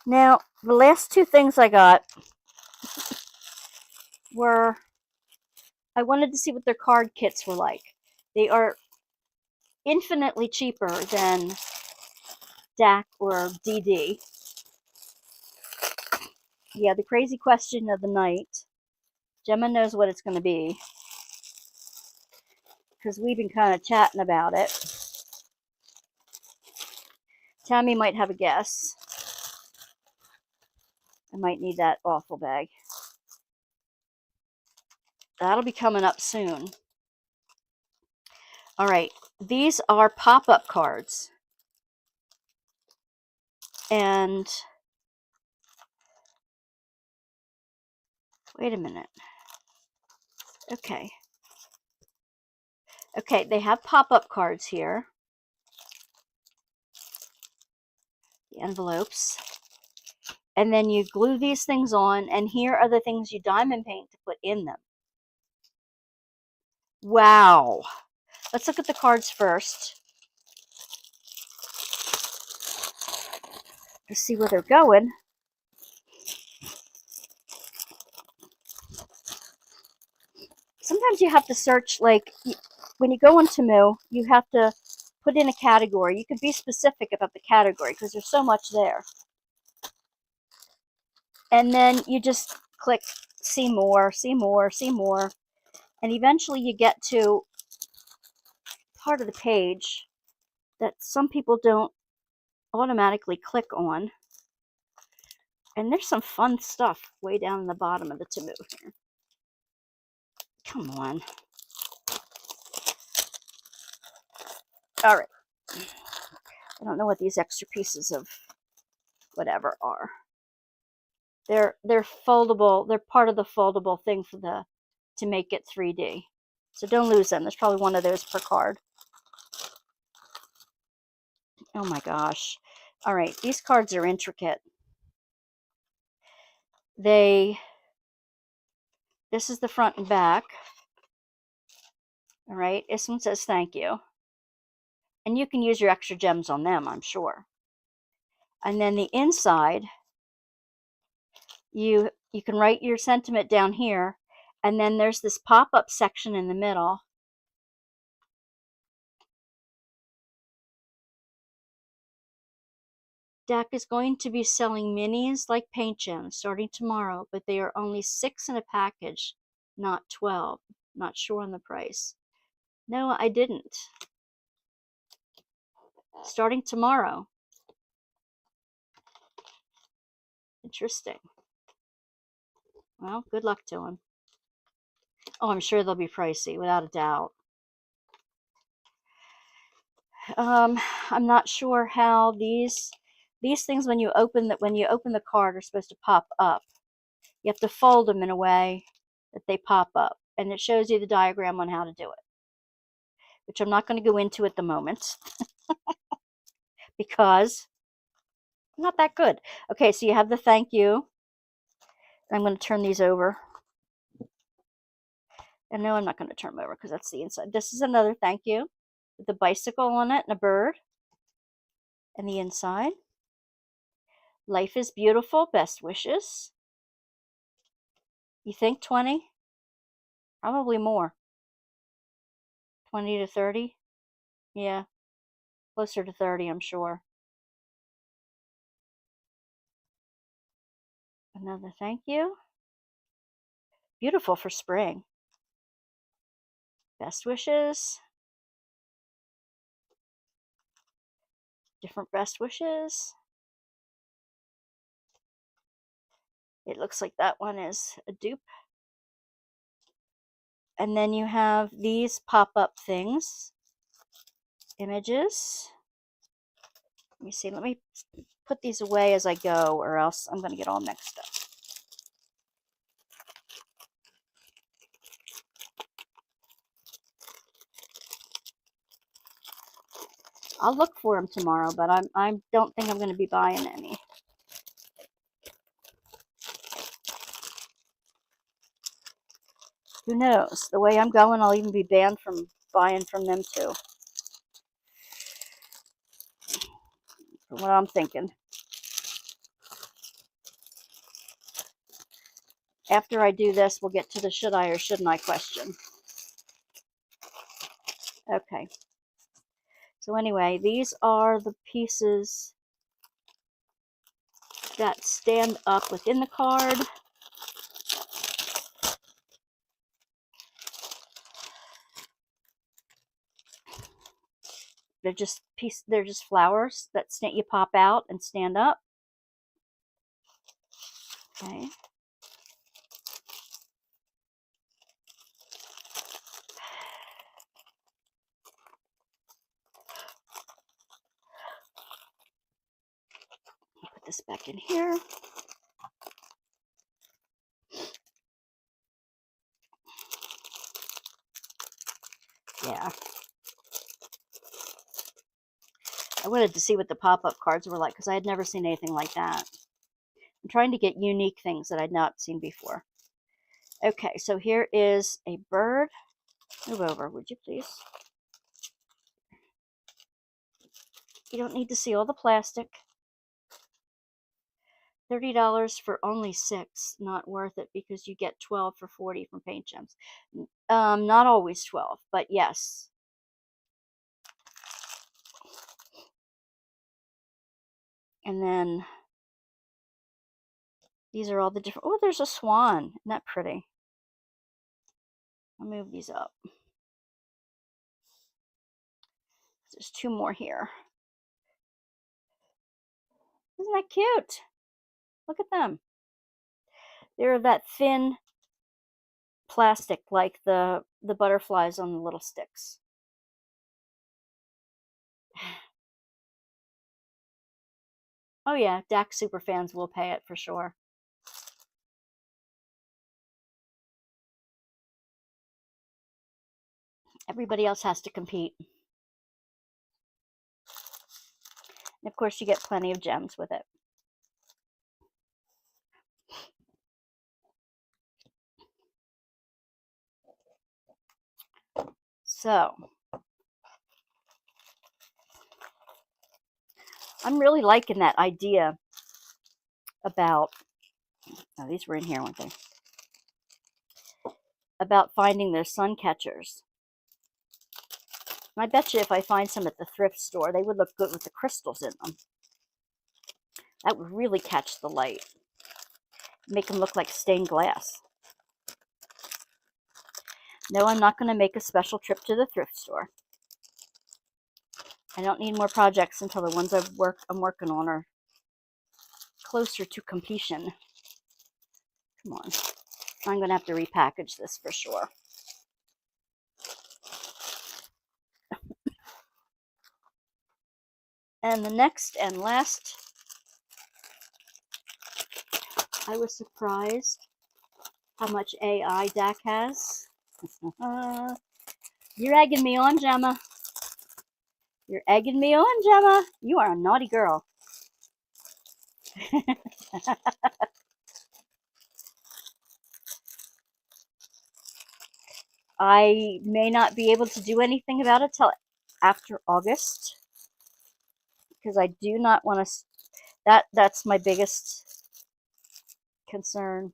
Now, the last 2 things I got were, I wanted to see what their card kits were like. They are infinitely cheaper than DAC or DD. Yeah, the crazy question of the night. Gemma knows what it's going to be, because we've been kind of chatting about it. Tammy might have a guess. I might need that awful bag. That'll be coming up soon. All right, these are pop-up cards. And wait a minute. Okay. Okay, they have pop-up cards here. The envelopes. And then you glue these things on, and here are the things you diamond paint to put in them. Wow. Let's look at the cards first to see where they're going. Sometimes you have to search, like, when you go on Temu, you have to put in a category. You can be specific about the category because there's so much there. And then you just click see more, see more, see more. And eventually you get to part of the page that some people don't automatically click on. And there's some fun stuff way down in the bottom of the Temu here. Come on. All right. I don't know what these extra pieces of whatever are. They're foldable. They're part of the foldable thing for the to make it 3D. So don't lose them. There's probably one of those per card. Oh my gosh. All right, these cards are intricate. This is the front and back. All right, this one says thank you. And you can use your extra gems on them, I'm sure. And then the inside, you can write your sentiment down here, and then there's this pop-up section in the middle. DAC is going to be selling minis like paint gems starting tomorrow, but they are only 6 in a package, not 12. Not sure on the price. No, I didn't. Starting tomorrow. Interesting. Well, good luck to him. Oh, I'm sure they'll be pricey, without a doubt. I'm not sure how these things, when you open the card, are supposed to pop up. You have to fold them in a way that they pop up, and it shows you the diagram on how to do it, which I'm not going to go into at the moment because I'm not that good. Okay, so you have the thank you. I'm going to turn these over. And no, I'm not going to turn them over because that's the inside. This is another thank you with a bicycle on it and a bird. And the inside. Life is beautiful. Best wishes. You think 20? Probably more. 20 to 30? Yeah, closer to 30, I'm sure. Another thank you. Beautiful for spring. Best wishes. Different best wishes. It looks like that one is a dupe. And then you have these pop-up things. Images. Let me see. Let me put these away as I go, or else I'm going to get all mixed up. I'll look for them tomorrow, but I don't think I'm going to be buying any. Who knows? The way I'm going, I'll even be banned from buying from them too. From what I'm thinking. After I do this, we'll get to the should I or shouldn't I question. Okay. So anyway, these are the pieces that stand up within the card. They're just flowers that you pop out and stand up. Okay. Put this back in here. Yeah. I wanted to see what the pop-up cards were like because I had never seen anything like that. I'm trying to get unique things that I'd not seen before. Okay, so here is a bird. Move over, would you please? You don't need to see all the plastic. $30 for only 6. Not worth it because you get 12 for 40 from Paint Gems. Not always 12, but yes. And then these are all the different. Oh, there's a swan. Isn't that pretty? I'll move these up. There's 2 more here. Isn't that cute? Look at them. They're that thin plastic like the butterflies on the little sticks. Oh yeah, DAC superfans will pay it for sure. Everybody else has to compete. And of course you get plenty of gems with it. So, I'm really liking that idea about, oh, these were in here, weren't they? About finding those sun catchers. And I bet you if I find some at the thrift store, they would look good with the crystals in them. That would really catch the light. Make them look like stained glass. No, I'm not going to make a special trip to the thrift store. I don't need more projects until the ones I'm working on are closer to completion. Come on. I'm going to have to repackage this for sure. And the next and last, I was surprised how much AI DAC has. You're egging me on, Gemma. You're egging me on, Gemma. You are a naughty girl. I may not be able to do anything about it till after August, because I do not want to. That's my biggest concern.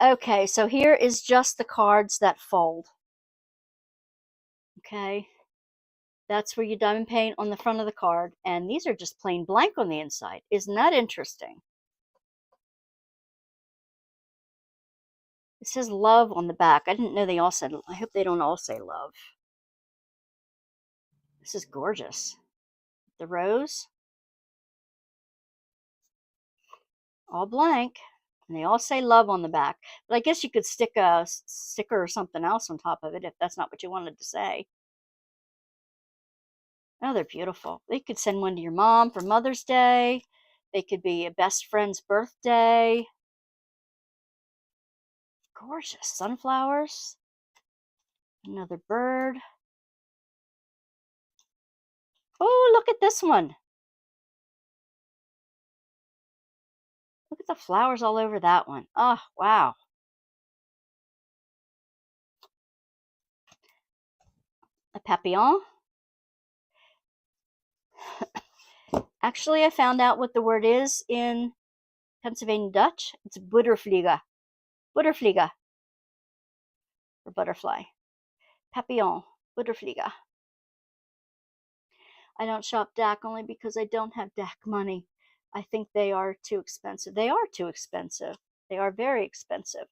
Okay, so here is just the cards that fold. Okay, that's where you diamond paint on the front of the card, and these are just plain blank on the inside. Isn't that interesting? It says love on the back. I didn't know they all said. I hope they don't all say love. This is gorgeous. The rose, all blank, and they all say love on the back. But I guess you could stick a sticker or something else on top of it if that's not what you wanted to say. Oh, they're beautiful. They could send one to your mom for Mother's Day. They could be a best friend's birthday. Gorgeous. Sunflowers. Another bird. Oh, look at this one. Look at the flowers all over that one. Oh, wow. A papillon. Actually, I found out what the word is in Pennsylvania Dutch. It's Butterfliege. Butterfliege. Or butterfly. Papillon. Butterfliege. I don't shop DAC only because I don't have DAC money. I think they are too expensive. They are too expensive. They are very expensive.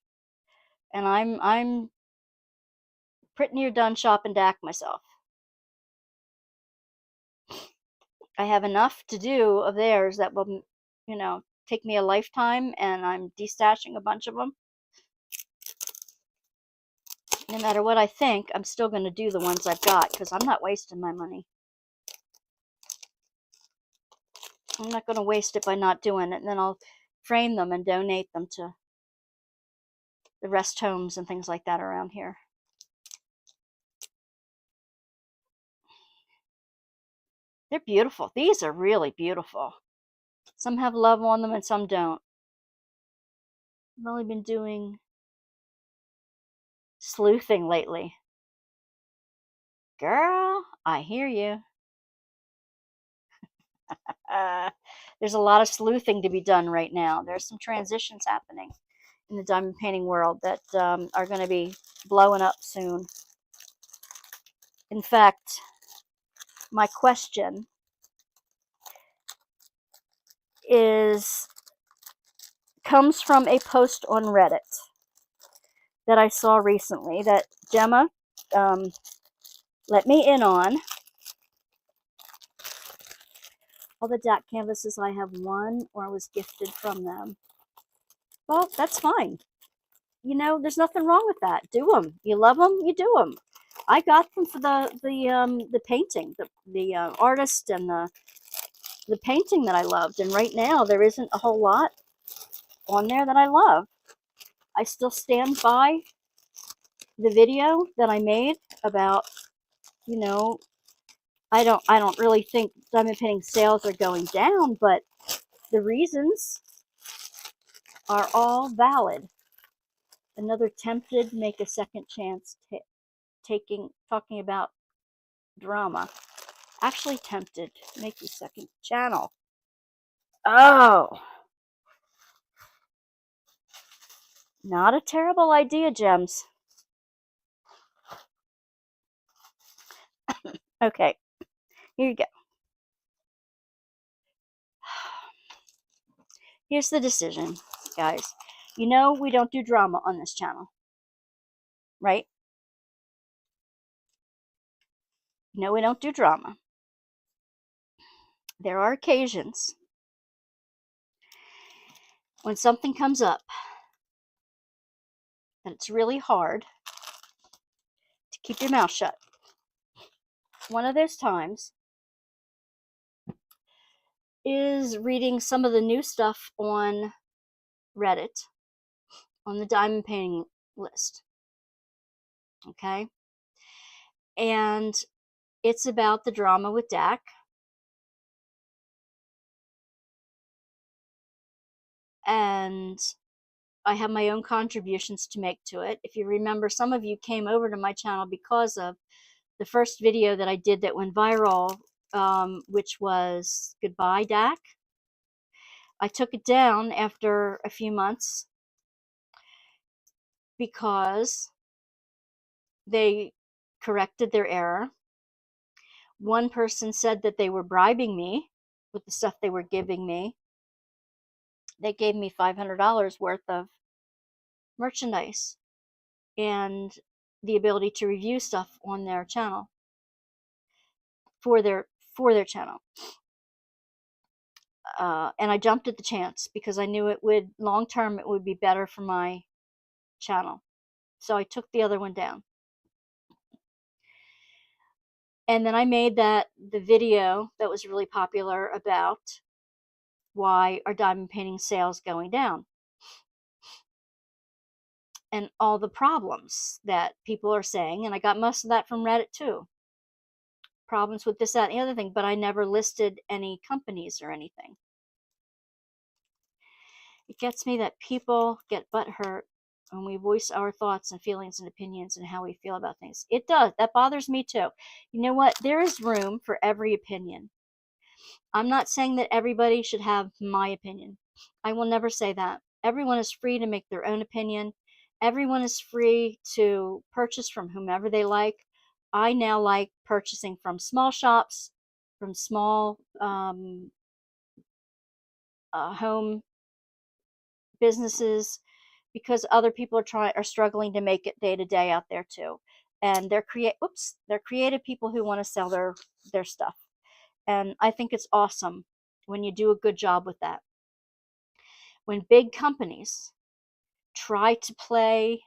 And I'm pretty near done shopping DAC myself. I have enough to do of theirs that will, take me a lifetime, and I'm destashing a bunch of them. No matter what I think, I'm still going to do the ones I've got because I'm not wasting my money. I'm not going to waste it by not doing it, and then I'll frame them and donate them to the rest homes and things like that around here. They're beautiful. These are really beautiful. Some have love on them and some don't. I've only been doing sleuthing lately. Girl, I hear you. There's a lot of sleuthing to be done right now. There's some transitions happening in the diamond painting world that are going to be blowing up soon. In fact, my question comes from a post on Reddit that I saw recently that Gemma let me in on. All the DAC canvases I have won or was gifted from them. Well, that's fine. There's nothing wrong with that. Do them. You love them, you do them. I got them for the painting, the artist and the painting that I loved. And right now there isn't a whole lot on there that I love. I still stand by the video that I made about, I don't really think diamond painting sales are going down, but the reasons are all valid. Another tempted, make a second chance, talking about drama. Actually tempted, make a second channel. Oh, not a terrible idea, Gems. Okay, here you go. Here's the decision, guys. We don't do drama on this channel, right? We don't do drama. There are occasions When something comes up that it's really hard to keep your mouth shut, one of those times is reading some of the new stuff on Reddit on the diamond painting list. Okay? And it's about the drama with Dak. And I have my own contributions to make to it. If you remember, some of you came over to my channel because of the first video that I did that went viral, which was Goodbye, Dak. I took it down after a few months because they corrected their error. One person said that they were bribing me with the stuff they were giving me. They gave me $500 worth of merchandise and the ability to review stuff on their channel for their channel. And I jumped at the chance because I knew it would, long term, it would be better for my channel. So I took the other one down. And then I made the video that was really popular about why are diamond painting sales going down and all the problems that people are saying. And I got most of that from Reddit too. Problems with this, that, and the other thing, but I never listed any companies or anything. It gets me that people get butthurt when we voice our thoughts and feelings and opinions and how we feel about things. It does. That bothers me too. You know what? There is room for every opinion. I'm not saying that everybody should have my opinion. I will never say that. Everyone is free to make their own opinion. Everyone is free to purchase from whomever they like. I now like purchasing from small shops, from small home businesses, because other people are struggling to make it day to day out there too, and they're creative people who want to sell their stuff, and I think it's awesome when you do a good job with that. When big companies try to play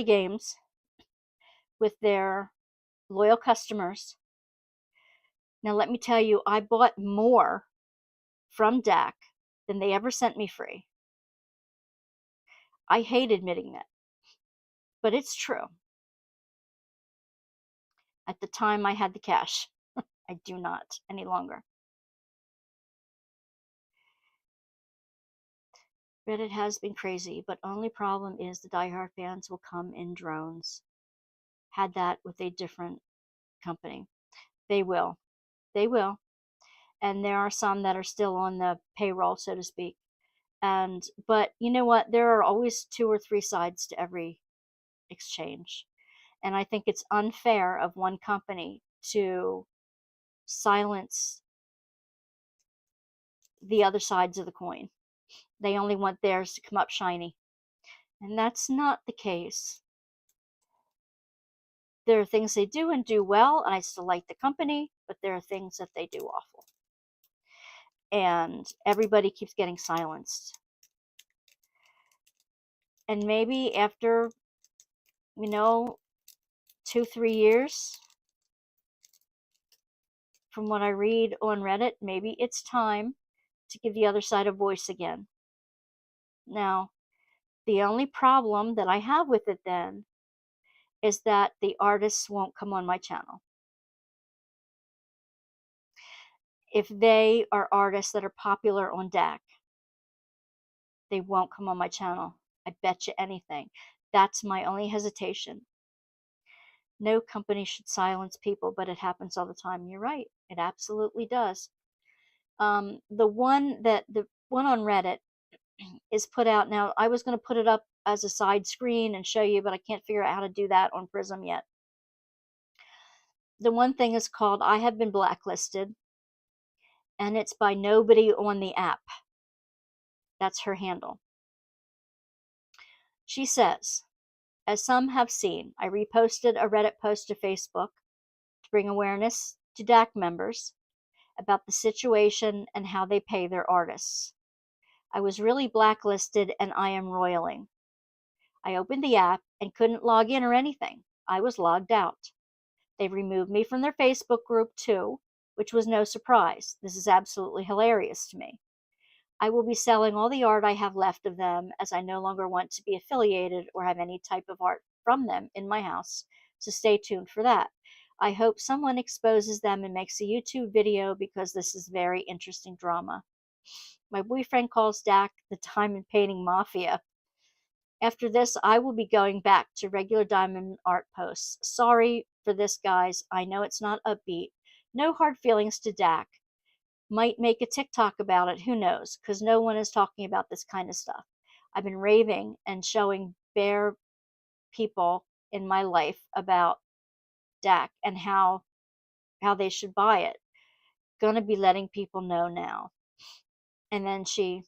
games with their loyal customers. Now let me tell you, I bought more from Dak than they ever sent me free. I hate admitting that, but it's true. At the time I had the cash. I do not any longer. Reddit has been crazy, but only problem is the diehard fans will come in drones. Had that with a different company. They will. They will. And there are some that are still on the payroll, so to speak. But you know what? There are always 2 or 3 sides to every exchange. And I think it's unfair of one company to silence the other sides of the coin. They only want theirs to come up shiny. And that's not the case. There are things they do and do well, and I still like the company, but there are things that they do awful. And everybody keeps getting silenced. And maybe after, 2-3 years, from what I read on Reddit, maybe it's time to give the other side a voice again. Now, the only problem that I have with it then is that the artists won't come on my channel. If they are artists that are popular on Dak, they won't come on my channel. I bet you anything. That's my only hesitation. No company should silence people, but it happens all the time. You're right. It absolutely does. The one on Reddit is put out now. I was going to put it up as a side screen and show you, but I can't figure out how to do that on Prism yet. The one thing is called I Have Been Blacklisted, and it's by nobody on the app. That's her handle. She says, as some have seen, I reposted a Reddit post to Facebook to bring awareness to Dak members about the situation and how they pay their artists. I was really blacklisted and I am roiling. I opened the app and couldn't log in or anything. I was logged out. They removed me from their Facebook group too, which was no surprise. This is absolutely hilarious to me. I will be selling all the art I have left of them, as I no longer want to be affiliated or have any type of art from them in my house, so stay tuned for that. I hope someone exposes them and makes a YouTube video because this is very interesting drama. My boyfriend calls Dak the Diamond Painting Mafia. After this, I will be going back to regular diamond art posts. Sorry for this, guys. I know it's not upbeat. No hard feelings to Dak. Might make a TikTok about it, who knows, because no one is talking about this kind of stuff. I've been raving and showing bare people in my life about Dak and how they should buy it. Gonna be letting people know now. And then she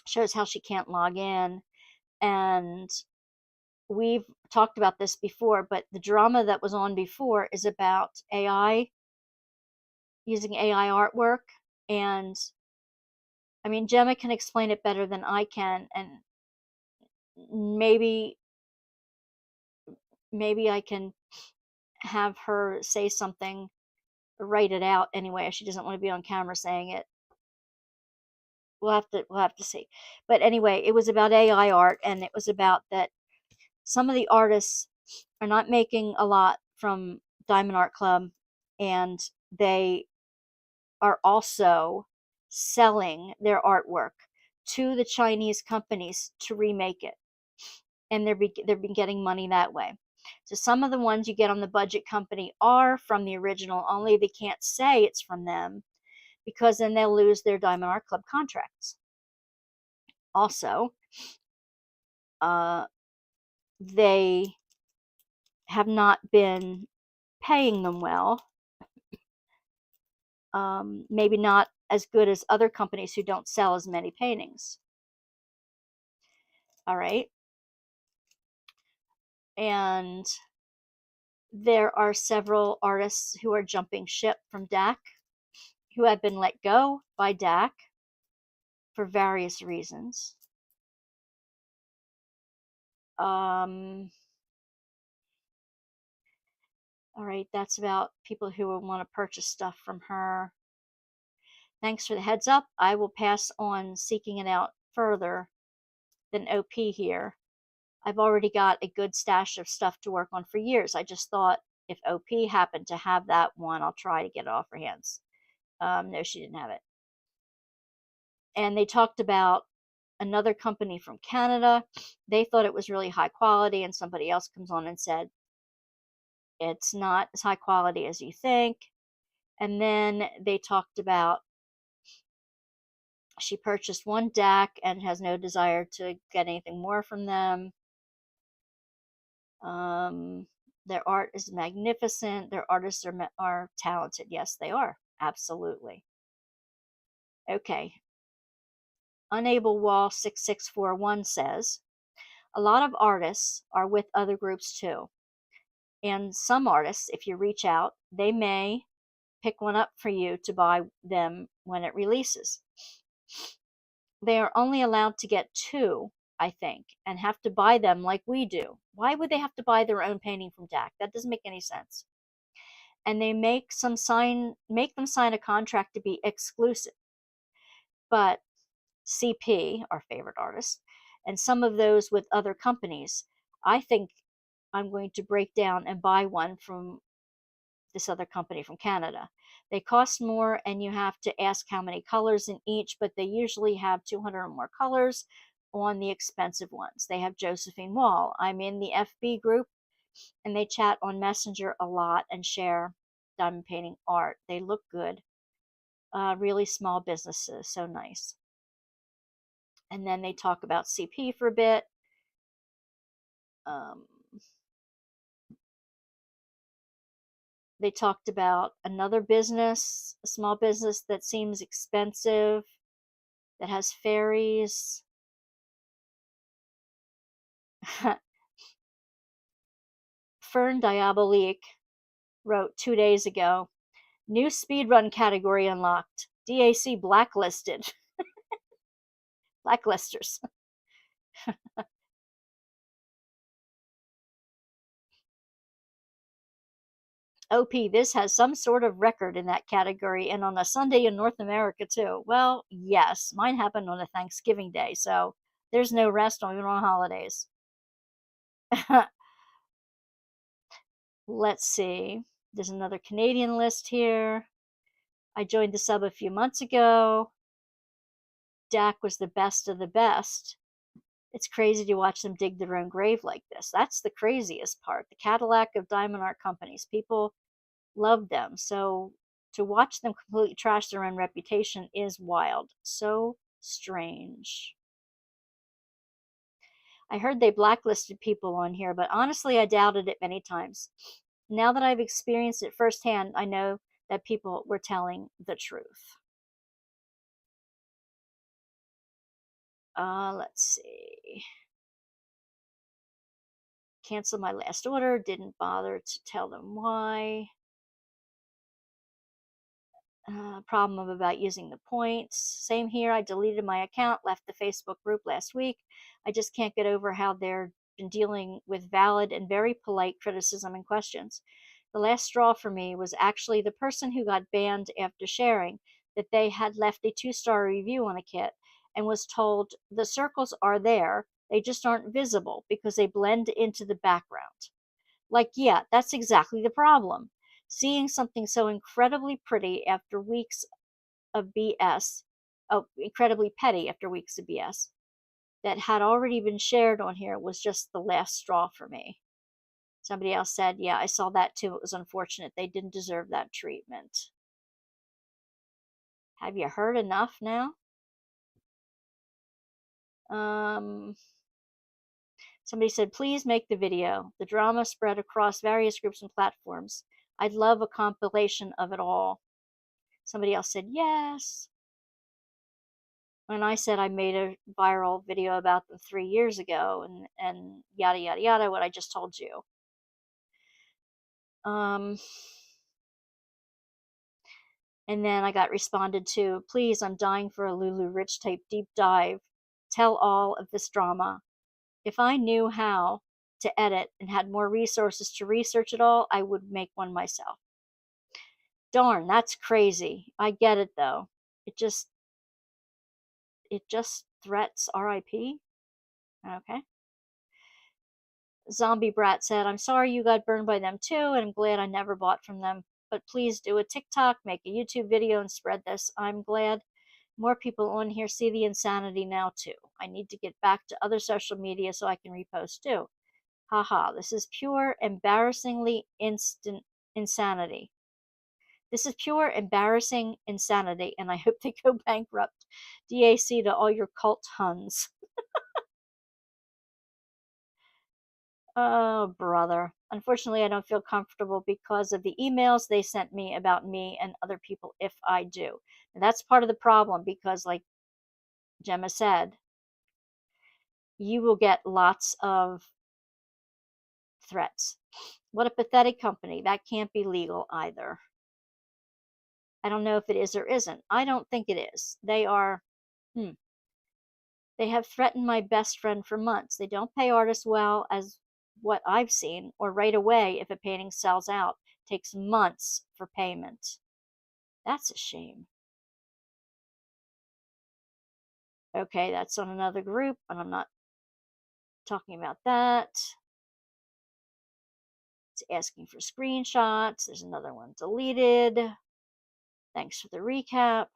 shows how she can't log in. And we've talked about this before, but the drama that was on before is about AI, using AI artwork. And I mean, Gemma can explain it better than I can. And maybe I can have her say something, write it out anyway. She doesn't want to be on camera saying it. We'll have to see. But anyway, it was about AI art, and it was about that some of the artists are not making a lot from Diamond Art Club, and they are also selling their artwork to the Chinese companies to remake it, and they've been getting money that way. So some of the ones you get on the budget company are from the original, only they can't say it's from them because then they'll lose their Diamond Art Club contracts. Also, they have not been paying them well. Maybe not as good as other companies who don't sell as many paintings. All right. And there are several artists who are jumping ship from Dak, who have been let go by Dak for various reasons. All right, that's about people who will want to purchase stuff from her. Thanks for the heads up. I will pass on seeking it out further than OP here. I've already got a good stash of stuff to work on for years. I just thought if OP happened to have that one, I'll try to get it off her hands. No, she didn't have it. And they talked about another company from Canada. They thought it was really high quality, and somebody else comes on and said, it's not as high quality as you think. And then they talked about she purchased one Dak and has no desire to get anything more from them. Their art is magnificent. Their artists are talented. Yes, they are. Absolutely. Okay. Unable Wall 6641 says, a lot of artists are with other groups too. And some artists, if you reach out, they may pick one up for you to buy them when it releases. They are only allowed to get two, I think, and have to buy them like we do. Why would they have to buy their own painting from Dak? That doesn't make any sense. And they make them sign a contract to be exclusive. But CP, our favorite artist, and some of those with other companies, I think I'm going to break down and buy one from this other company from Canada. They cost more, and you have to ask how many colors in each, but they usually have 200 or more colors on the expensive ones. They have Josephine Wall. I'm in the FB group, and they chat on Messenger a lot and share diamond painting art. They look good. Really small businesses, so nice. And then they talk about CP for a bit. They talked about another business, a small business that seems expensive, that has fairies. Fern Diabolique wrote 2 days ago, New speedrun category unlocked. DAC blacklisted. Blacklisters. OP, this has some sort of record in that category and on a Sunday in North America too. Well, yes, mine happened on a Thanksgiving day, so there's no rest even on holidays. Let's see. There's another Canadian list here. I joined the sub a few months ago. Dak was the best of the best. It's crazy to watch them dig their own grave like this. That's the craziest part. The Cadillac of diamond art companies. People love them. So to watch them completely trash their own reputation is wild. So strange. I heard they blacklisted people on here, but honestly, I doubted it many times. Now that I've experienced it firsthand, I know that people were telling the truth. Let's see. Cancel my last order. Didn't bother to tell them why. Problem about using the points. Same here. I deleted my account, left the Facebook group last week. I just can't get over how they've been dealing with valid and very polite criticism and questions. The last straw for me was actually the person who got banned after sharing that they had left a 2-star review on a kit and was told the circles are there, they just aren't visible because they blend into the background. Like, yeah, that's exactly the problem. Seeing something so incredibly pretty after weeks of BS, oh, incredibly petty after weeks of BS, that had already been shared on here was just the last straw for me. Somebody else said, yeah, I saw that too. It was unfortunate. They didn't deserve that treatment. Have you heard enough now? Somebody said, please make the video. The drama spread across various groups and platforms. I'd love a compilation of it all. Somebody else said, yes. And I said I made a viral video about them 3 years ago and yada, yada, yada, what I just told you. And then I got responded to, please, I'm dying for a Lulu Rich type deep dive. Tell all of this drama. If I knew how to edit and had more resources to research it all, I would make one myself. Darn, that's crazy. I get it though. It just threats RIP. Okay. Zombie Brat said, I'm sorry you got burned by them too, and I'm glad I never bought from them. But please do a TikTok, make a YouTube video, and spread this. I'm glad more people on here see the insanity now too. I need to get back to other social media so I can repost too. Haha, this is pure, embarrassingly instant insanity. This is pure, embarrassing insanity, and I hope they go bankrupt. DAC to all your cult Huns. Oh, brother. Unfortunately, I don't feel comfortable because of the emails they sent me about me and other people if I do. And that's part of the problem because, like Gemma said, you will get lots of threats. What a pathetic company. That can't be legal either. I don't know if it is or isn't. I don't think it is. They are, they have threatened my best friend for months. They don't pay artists well, as what I've seen, or right away if a painting sells out. It takes months for payment. That's a shame. Okay, that's on another group, and I'm not talking about that. It's asking for screenshots. There's another one deleted. Thanks for the recap.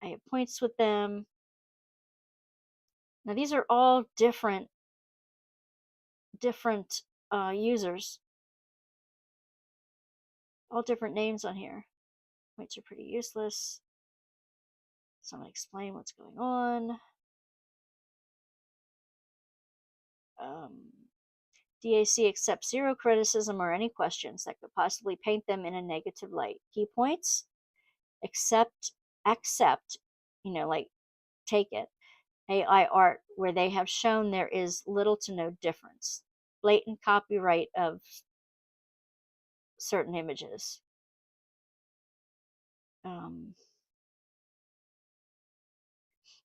I have points with them. Now these are all different users. All different names on here. Points are pretty useless. So I'm going to explain what's going on. DAC accepts zero criticism or any questions that could possibly paint them in a negative light. Key points: accept, like take it. AI art where they have shown there is little to no difference. Blatant copyright of certain images. Um,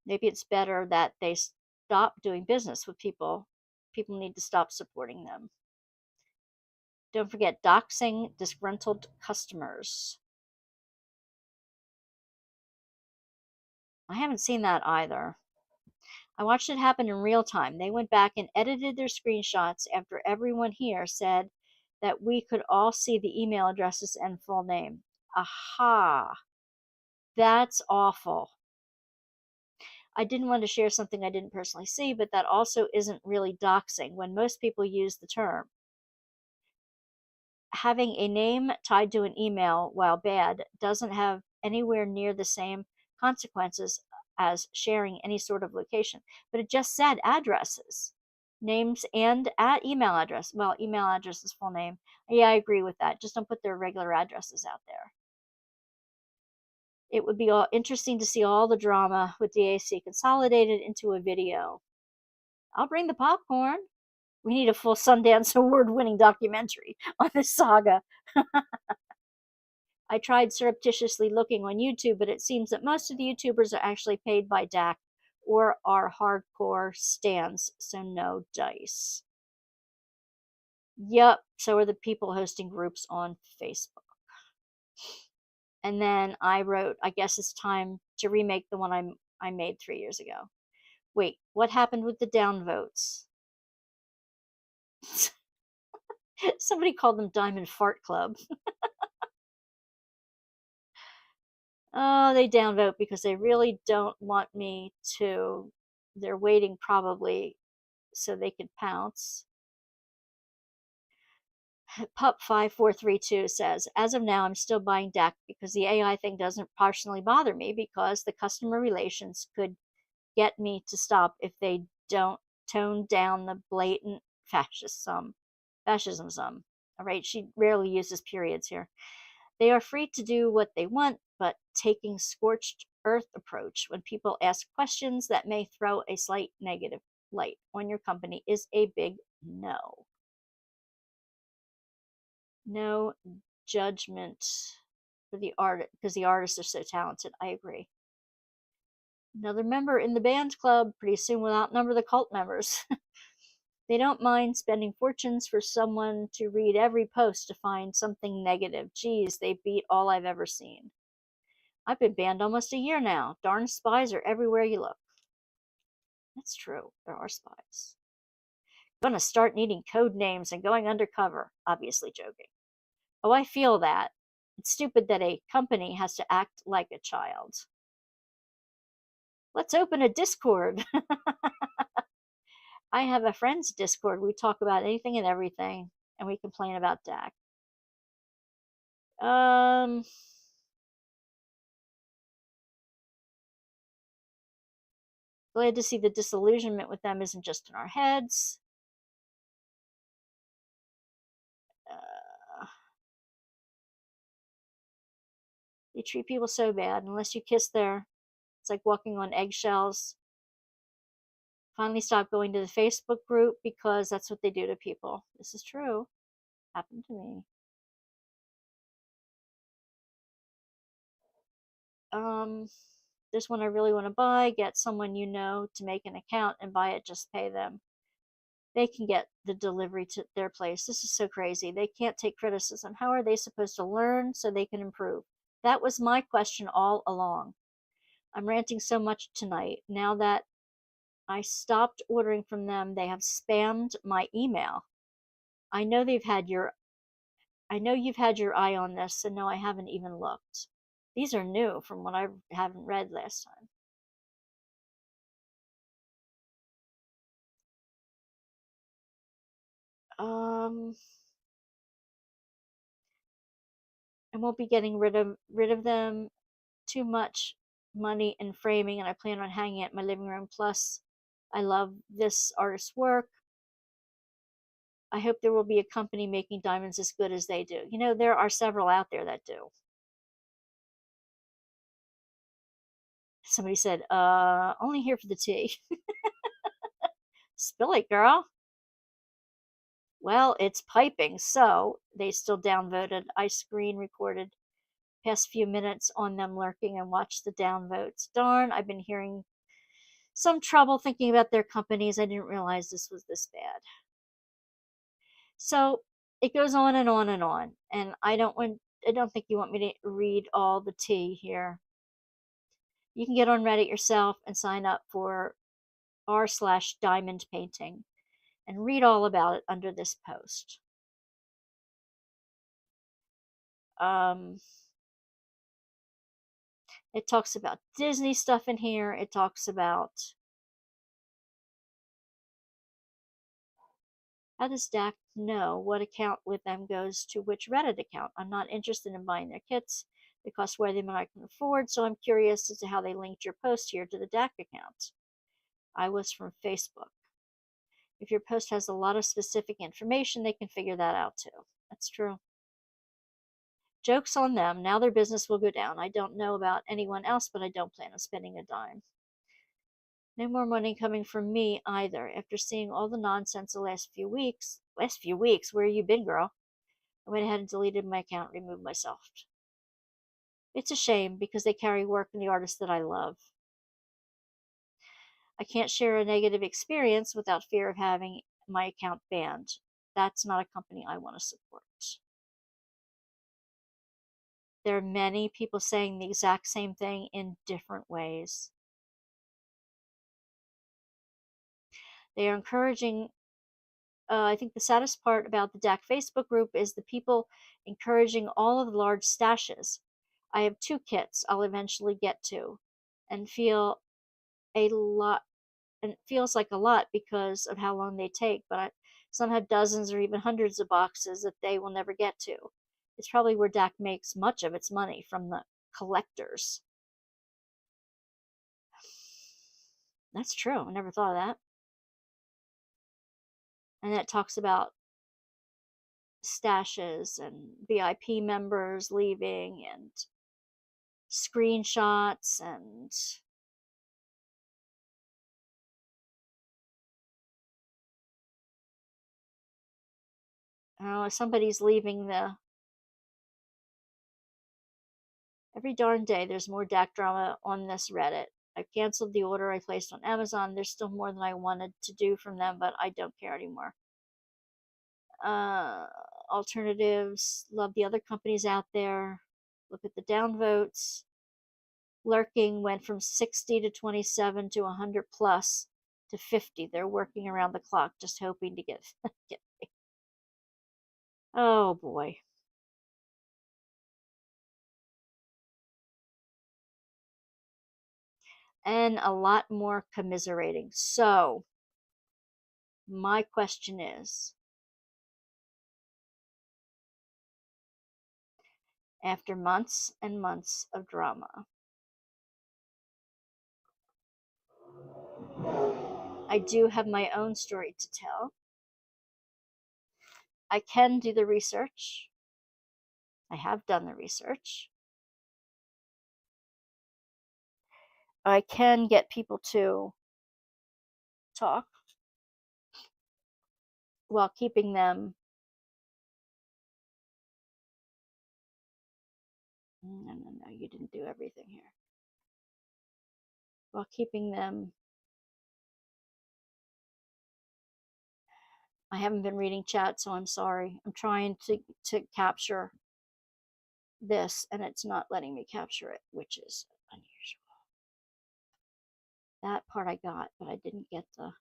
Maybe it's better that they stop doing business with people. People need to stop supporting them. Don't forget doxing disgruntled customers. I haven't seen that either. I watched it happen in real time. They went back and edited their screenshots after everyone here said that we could all see the email addresses and full name. Aha, that's awful. I didn't want to share something I didn't personally see, but that also isn't really doxing when most people use the term. Having a name tied to an email, while bad, doesn't have anywhere near the same consequences as sharing any sort of location. But it just said addresses, names, and email address. Well, email address is full name. Yeah, I agree with that. Just don't put their regular addresses out there. It would be interesting to see all the drama with DAC consolidated into a video. I'll bring the popcorn. We need a full Sundance Award winning documentary on this saga. I tried surreptitiously looking on YouTube, but it seems that most of the YouTubers are actually paid by DAC or are hardcore stans, so no dice. Yep, so are the people hosting groups on Facebook. And then I wrote, I guess it's time to remake the one I made 3 years ago. Wait, what happened with the downvotes? Somebody called them Diamond Fart Club. Oh, they downvote because they really don't want me to. They're waiting probably so they could pounce. Pup5432 says, as of now, I'm still buying DAC because the AI thing doesn't personally bother me because the customer relations could get me to stop if they don't tone down the blatant fascism some. All right, she rarely uses periods here. They are free to do what they want, but taking scorched earth approach when people ask questions that may throw a slight negative light on your company is a big no. No judgment for the art because the artists are so talented. I agree. Another member in the band club pretty soon will outnumber the cult members. They don't mind spending fortunes for someone to read every post to find something negative. Geez, they beat all I've ever seen. I've been banned almost a year now. Darn spies are everywhere you look. That's true. There are spies. I'm gonna start needing code names and going undercover. Obviously joking. Oh, I feel that. It's stupid that a company has to act like a child. Let's open a Discord. I have a friend's Discord. We talk about anything and everything, and we complain about DAC. Glad to see the disillusionment with them isn't just in our heads. They treat people so bad. Unless you kiss their, it's like walking on eggshells. Finally stopped going to the Facebook group because that's what they do to people. This is true. Happened to me. There's one I really want to buy. Get someone you know to make an account and buy it. Just pay them. They can get the delivery to their place. This is so crazy. They can't take criticism. How are they supposed to learn so they can improve? That was my question all along. I'm ranting so much tonight. Now that I stopped ordering from them, they have spammed my email. I know you've had your eye on this, so no, I haven't even looked. These are new from what I haven't read last time. I won't be getting rid of them. Too much money in framing, and I plan on hanging it in my living room. Plus, I love this artist's work. I hope there will be a company making diamonds as good as they do. You know, there are several out there that do. Somebody said, only here for the tea. Spill it, girl. Well, it's piping, so they still downvoted. I screen recorded past few minutes on them lurking and watched the downvotes. Darn, I've been hearing some trouble thinking about their companies. I didn't realize this was this bad. So it goes on and on and on. And I don't think you want me to read all the tea here. You can get on Reddit yourself and sign up for r/diamond painting and read all about it under this post. Um, it talks about Disney stuff in here. It talks about how does Dak know what account with them goes to which Reddit account? I'm not interested in buying their kits. They cost way more than I can afford, so I'm curious as to how they linked your post here to the Dak account. I was from Facebook. If your post has a lot of specific information, they can figure that out too. That's true. Joke's on them. Now their business will go down. I don't know about anyone else, but I don't plan on spending a dime. No more money coming from me either. After seeing all the nonsense the last few weeks. Last few weeks? Where you been, girl? I went ahead and deleted my account and removed myself. It's a shame because they carry work and the artists that I love. I can't share a negative experience without fear of having my account banned. That's not a company I want to support. There are many people saying the exact same thing in different ways. They are encouraging, I think the saddest part about the DAC Facebook group is the people encouraging all of the large stashes. I have 2 kits I'll eventually get to and feel a lot, and it feels like a lot because of how long they take, but some have dozens or even hundreds of boxes that they will never get to. It's probably where DAC makes much of its money, from the collectors. That's true. I never thought of that. And it talks about stashes and VIP members leaving and screenshots and I don't know, if somebody's leaving the every darn day there's more DAC drama on this Reddit. I've canceled the order I placed on Amazon. There's still more than I wanted to do from them, but I don't care anymore. Uh, Alternatives, love the other companies out there. Look at the downvotes. Lurking went from 60 to 27 to 100 plus to 50. They're working around the clock just hoping to get, get oh boy. And a lot more commiserating. So, my question is, after months and months of drama, I do have my own story to tell. I can do the research. I have done the research. I can get people to talk while keeping them. No, no, no, you didn't do everything here. While keeping them. I haven't been reading chat, so I'm sorry. I'm trying to capture this, and it's not letting me capture it, which is unusual. That part I got, but I didn't get the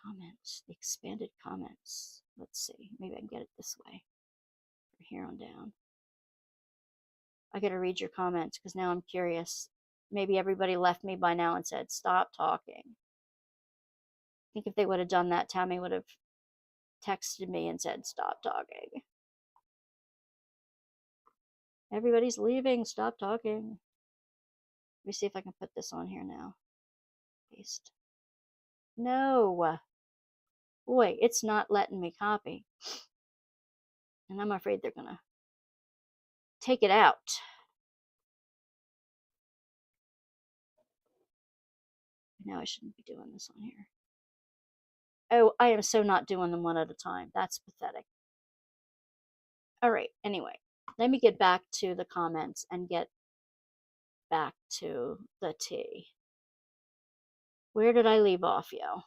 comments, the expanded comments. Let's see. Maybe I can get it this way from here on down. I got to read your comments because now I'm curious. Maybe everybody left me by now and said, stop talking. I think if they would have done that, Tammy would have texted me and said, stop talking. Everybody's leaving. Stop talking. Let me see if I can put this on here now. Paste. No. Boy, it's not letting me copy. And I'm afraid they're going to take it out. No, I shouldn't be doing this on here. Oh, I am so not doing them one at a time. That's pathetic. All right, anyway, let me get back to the comments and get back to the tea. Where did I leave off, yo?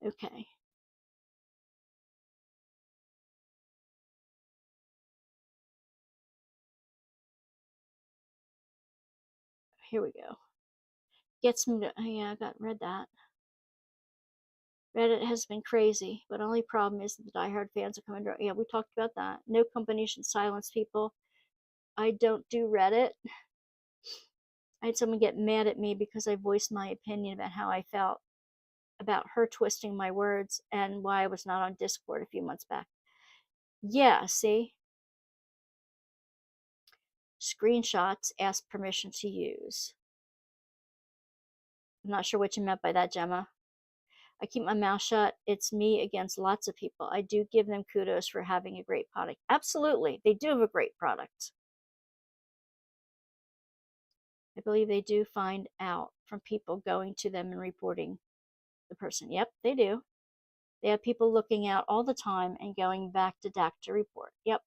Okay. Here we go. Gets me to, oh yeah, I read that. Reddit has been crazy, but only problem is that the diehard fans are coming to. Yeah, we talked about that. No company should silence people. I don't do Reddit. I had someone get mad at me because I voiced my opinion about how I felt about her twisting my words and why I was not on Discord a few months back. Yeah, see? Screenshots ask permission to use. I'm not sure what you meant by that, Gemma. I keep my mouth shut. It's me against lots of people. I do give them kudos for having a great product. Absolutely. They do have a great product. I believe they do find out from people going to them and reporting the person. Yep, they do. They have people looking out all the time and going back to DAC to report. Yep.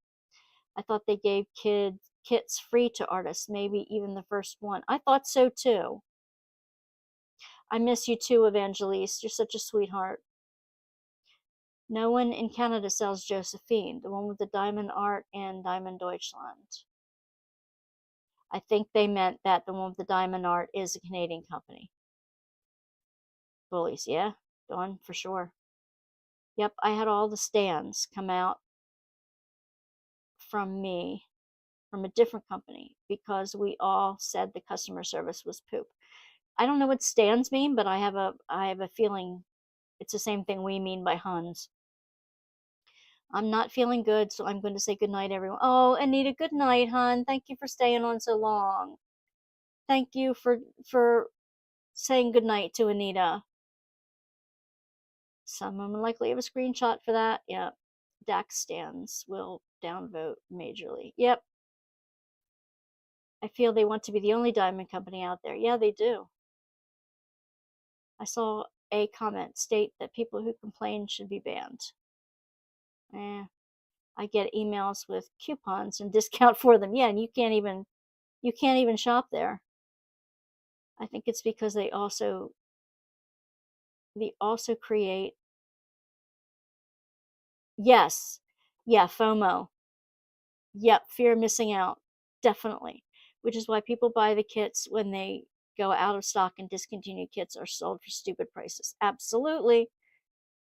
I thought they gave kits free to artists, maybe even the first one. I thought so too. I miss you too, Evangeliste. You're such a sweetheart. No one in Canada sells Josephine, the one with the diamond art in Diamond Deutschland. I think they meant that the one with the diamond art is a Canadian company. Bullies, yeah, Dawn, for sure. Yep, I had all the stands come out from me from a different company because we all said the customer service was poop. I don't know what stands mean, but I have a feeling it's the same thing we mean by Huns. I'm not feeling good, so I'm going to say good night, everyone. Oh, Anita, good night, hon. Thank you for staying on so long. Thank you for saying good night to Anita. Someone will likely have a screenshot for that. Yep. DAX stands will downvote majorly. Yep. I feel they want to be the only diamond company out there. Yeah, they do. I saw a comment state that people who complain should be banned. I get emails with coupons and discount for them. Yeah, and you can't even shop there. I think it's because they also create. Yes. Yeah, FOMO. Yep, fear of missing out. Definitely. Which is why people buy the kits when they go out of stock, and discontinued kits are sold for stupid prices. Absolutely.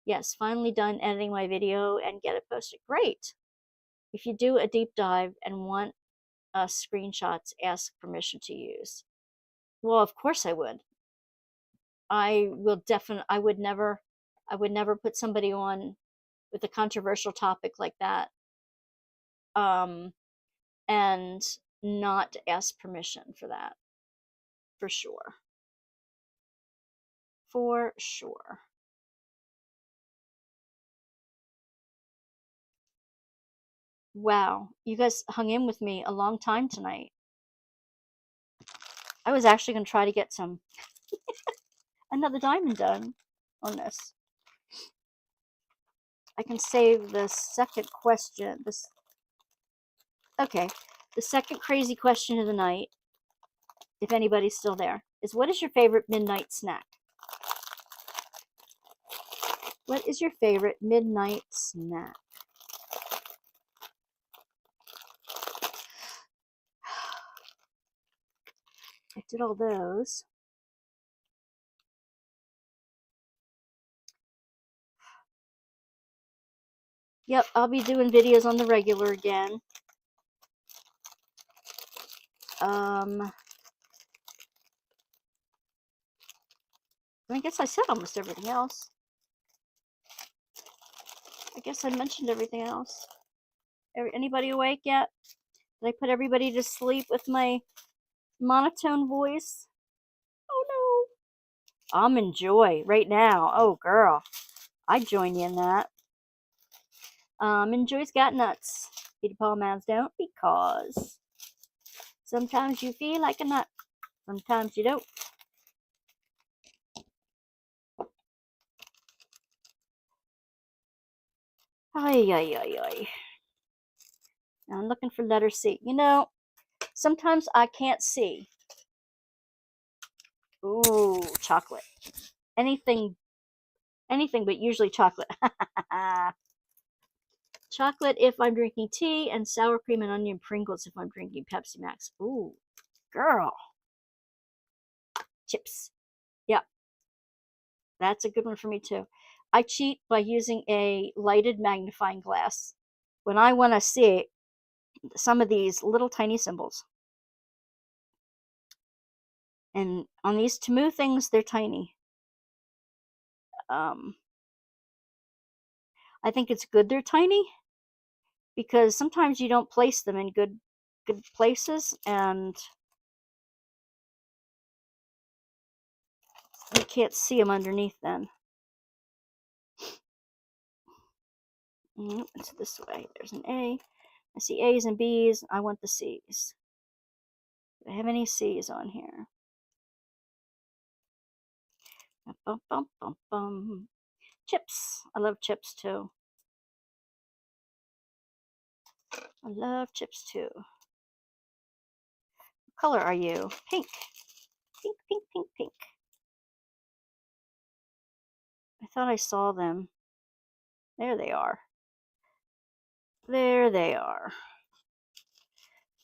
Yes, finally done editing my video and get it posted. Great. If you do a deep dive and want screenshots, ask permission to use. Well, of course I would. I would never put somebody on with a controversial topic like that and not ask permission for that. For sure. For sure. Wow, you guys hung in with me a long time tonight. I was actually going to try to get another diamond done on this. I can save the second question. Okay, the second crazy question of the night, if anybody's still there, is what is your favorite midnight snack? What is your favorite midnight snack? I did all those. Yep, I'll be doing videos on the regular again. I guess I said almost everything else. I guess I mentioned everything else. Anybody awake yet? Did I put everybody to sleep with my monotone voice? Oh no. I'm in joy right now. Oh girl. I'd join you in that. Enjoy's got nuts. Peter Paul Mans don't, because sometimes you feel like a nut, sometimes you don't. Ay, ay, ay, ay. Now I'm looking for letter C. You know, sometimes I can't see. Ooh, chocolate. Anything but usually chocolate. Chocolate if I'm drinking tea, and sour cream and onion Pringles if I'm drinking Pepsi Max. Ooh, girl. Chips. Yeah, that's a good one for me too. I cheat by using a lighted magnifying glass when I want to see some of these little tiny symbols. And on these Temu things, they're tiny. I think it's good they're tiny, because sometimes you don't place them in good places, and you can't see them underneath then. It's this way. There's an A. I see A's and B's. I want the C's. Do I have any C's on here? Bum, bum, bum, bum. Chips. I love chips too. I love chips too. What color are you? Pink. Pink, pink, pink, pink. I thought I saw them. There they are. There they are.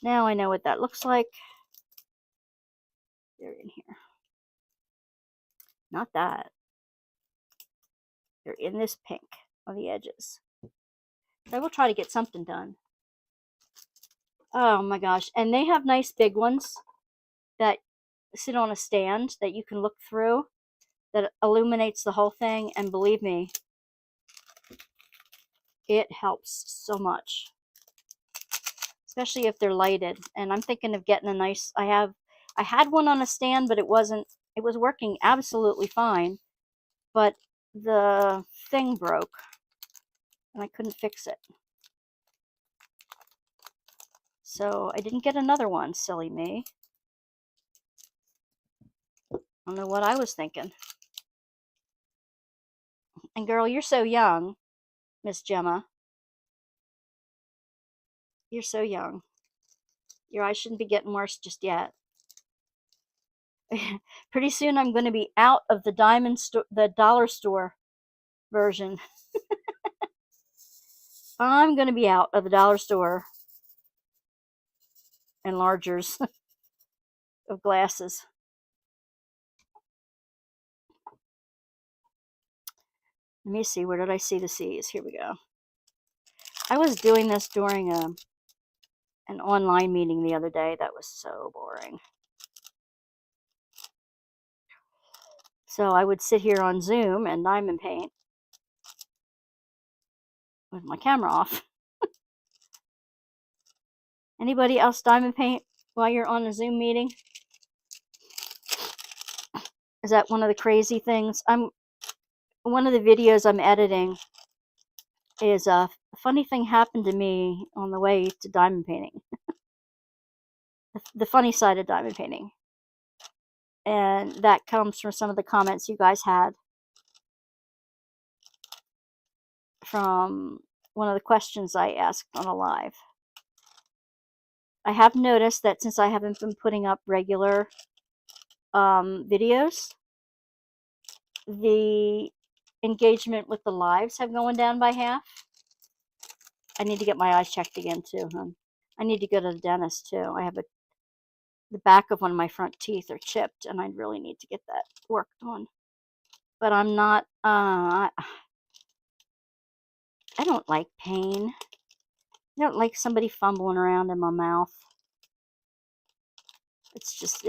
Now I know what that looks like. They're in here. Not that. They're in this pink on the edges. I will try to get something done. Oh my gosh. And they have nice big ones that sit on a stand that you can look through, that illuminates the whole thing. And believe me, it helps so much, especially if they're lighted. And I'm thinking of getting a nice, I had one on a stand, but it was working absolutely fine, but the thing broke and I couldn't fix it. So I didn't get another one, silly me. I don't know what I was thinking. And girl, you're so young, Miss Gemma. You're so young. Your eyes shouldn't be getting worse just yet. Pretty soon I'm going to be out of the the dollar store version. I'm going to be out of the dollar store enlargers of glasses. Let me see, where did I see the C's? Here we go. I was doing this during an online meeting the other day. That was so boring. So I would sit here on Zoom and diamond paint with my camera off. Anybody else diamond paint while you're on a Zoom meeting? Is that one of the crazy things? One of the videos I'm editing is a funny thing happened to me on the way to diamond painting. The funny side of diamond painting. And that comes from some of the comments you guys had from one of the questions I asked on a live. I have noticed that since I haven't been putting up regular videos, the engagement with the lives have gone down by half. I need to get my eyes checked again too, hon. I need to go to the dentist too. I have the back of one of my front teeth are chipped, and I really need to get that worked on. But I'm not, I don't like pain. I don't like somebody fumbling around in my mouth. It's just,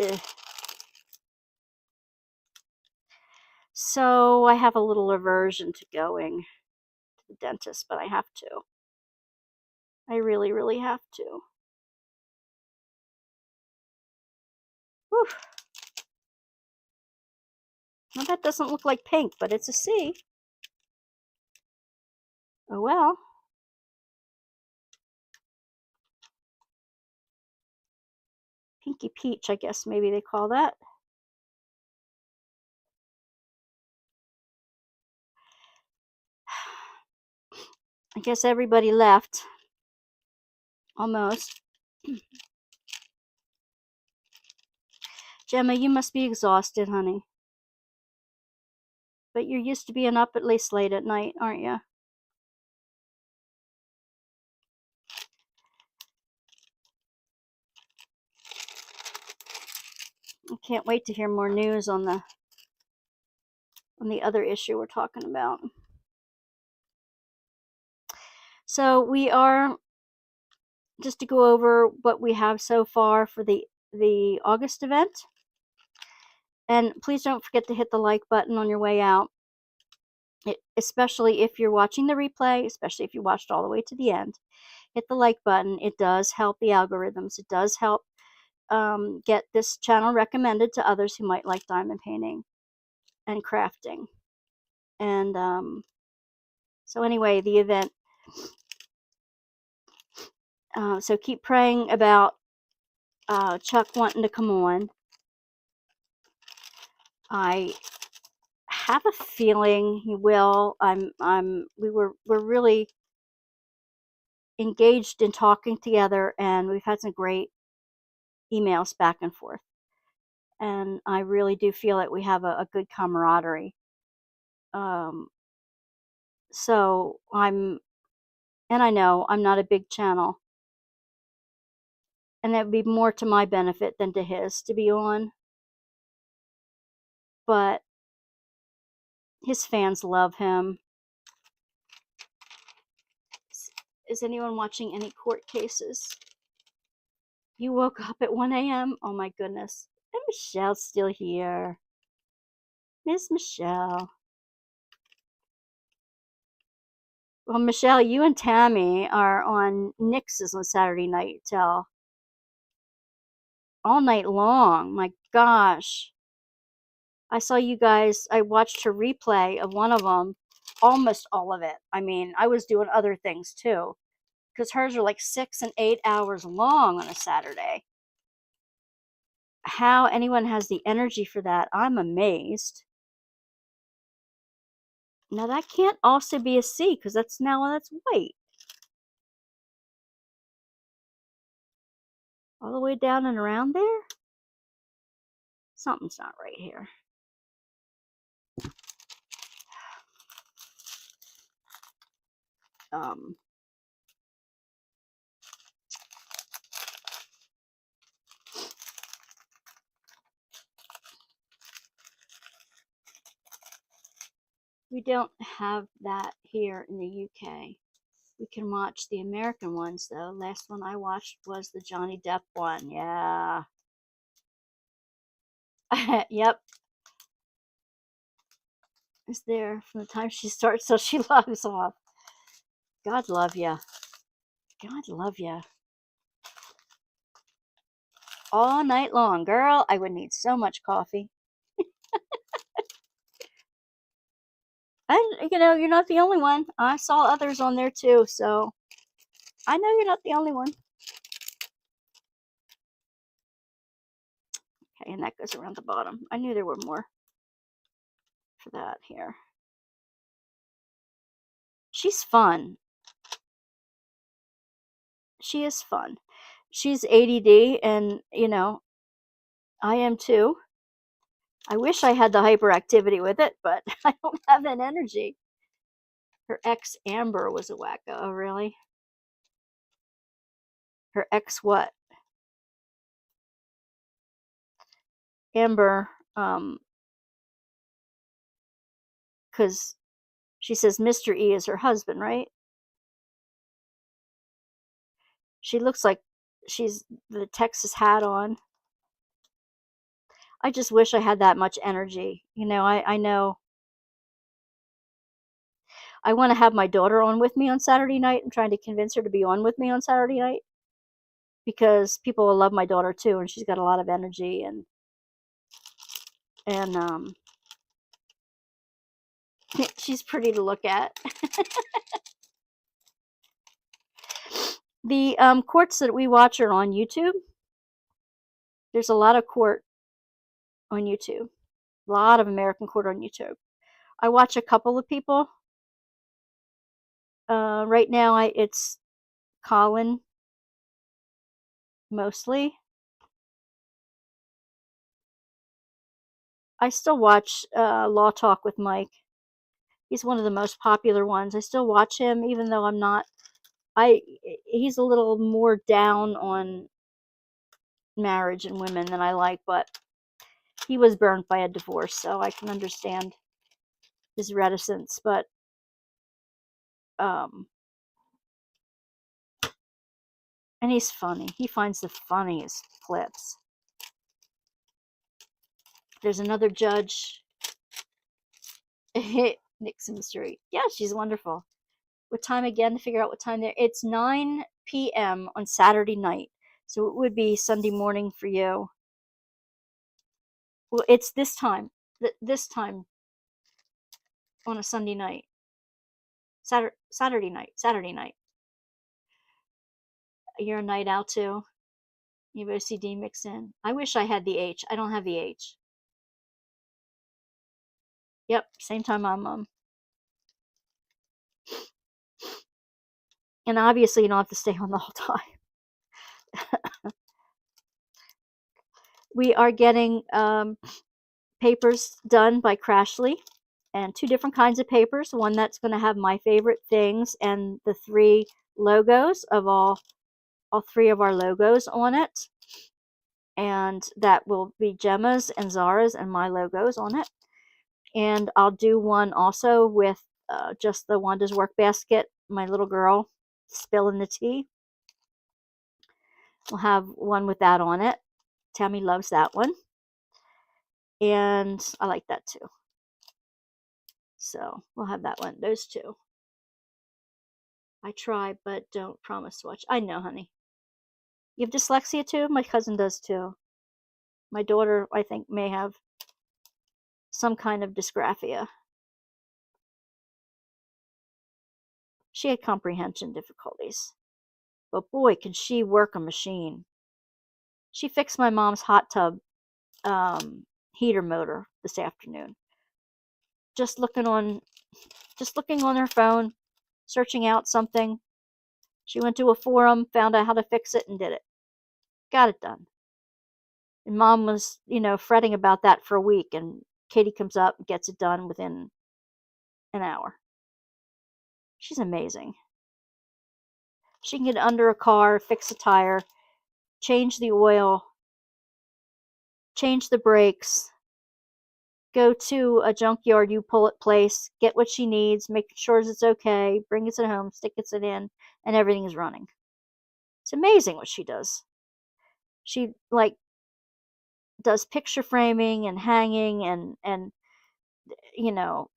So I have a little aversion to going to the dentist, but I have to. I really, really have to. Whew. Well, that doesn't look like pink, but it's a C. Oh well. Pinky peach, I guess maybe they call that. I guess everybody left. Almost. Gemma, you must be exhausted, honey. But you're used to being up at least late at night, aren't you? I can't wait to hear more news on the other issue we're talking about. So we are, just to go over what we have so far for the August event. And please don't forget to hit the like button on your way out, especially if you're watching the replay, especially if you watched all the way to the end. Hit the like button. It does help the algorithms. It does help get this channel recommended to others who might like diamond painting and crafting. And so anyway, the event. So keep praying about Chuck wanting to come on. I have a feeling he will. We're really engaged in talking together, and we've had some great emails back and forth. And I really do feel that we have a good camaraderie. So and I know I'm not a big channel, and it would be more to my benefit than to his to be on. But his fans love him. Is anyone watching any court cases? You woke up at 1 a.m.? Oh my goodness. And Michelle's still here. Miss Michelle. Well, Michelle, you and Tammy are on Nix's on Saturday night till all night long. My gosh. I saw you guys, I watched her replay of one of them, almost all of it. I mean, I was doing other things too, because hers are like 6 and 8 hours long on a Saturday. How anyone has the energy for that, I'm amazed. Now that can't also be a C, because that's white. All the way down and around there? Something's not right here. We don't have that here in the UK. We can watch the American ones though. Last one I watched was the Johnny Depp one. Yeah. Yep. It's there from the time she starts till she logs off. God love ya. God love ya. All night long. Girl, I would need so much coffee. And, you're not the only one. I saw others on there too, so I know you're not the only one. Okay, and that goes around the bottom. I knew there were more for that here. She's fun. She is fun. She's ADD, and, I am too. I wish I had the hyperactivity with it, but I don't have that energy. Her ex, Amber, was a wacko. Oh, really? Her ex what? Amber, because she says Mr. E is her husband, right? She looks like she's the Texas hat on. I just wish I had that much energy. I know I want to have my daughter on with me on Saturday night. I'm trying to convince her to be on with me on Saturday night, because people will love my daughter too, and she's got a lot of energy, and she's pretty to look at. The courts that we watch are on YouTube. There's a lot of court on YouTube. A lot of American court on YouTube. I watch a couple of people. Right now, it's Colin mostly. I still watch Law Talk with Mike. He's one of the most popular ones. I still watch him, even though I'm not. He's a little more down on marriage and women than I like, but he was burned by a divorce, so I can understand his reticence. But and he's funny. He finds the funniest clips. There's another judge, Nixon Street. Yeah, she's wonderful. What time again to figure out what time there? It's 9 p.m. on Saturday night, so it would be Sunday morning for you. Well, it's this time. This time on a Sunday night. Saturday night. Saturday night. You're a night out too. You have OCD mix in. I wish I had the H. I don't have the H. Yep, same time I'm and obviously you don't have to stay on the whole time. We are getting papers done by Crashly, and 2 different kinds of papers. One that's going to have my favorite things and the 3 logos of all 3 of our logos on it. And that will be Gemma's and Zara's and my logos on it. And I'll do one also with just the Wanda's Workbasket, my little girl spilling the tea. We'll have one with that on it. Tammy loves that one. And I like that too. So we'll have that one, those 2. I try, but don't promise to watch. I know, honey. You have dyslexia too? My cousin does too. My daughter, I think, may have some kind of dysgraphia. She had comprehension difficulties. But boy, can she work a machine. She fixed my mom's hot tub heater motor this afternoon. Just looking on her phone, searching out something. She went to a forum, found out how to fix it, and did it. Got it done. And Mom was, fretting about that for a week, and Katie comes up and gets it done within an hour. She's amazing. She can get under a car, fix a tire, change the oil, change the brakes, go to a junkyard you pull it place, get what she needs, make sure it's okay, bring it home, stick it in, and everything is running. It's amazing what she does. She does picture framing and hanging and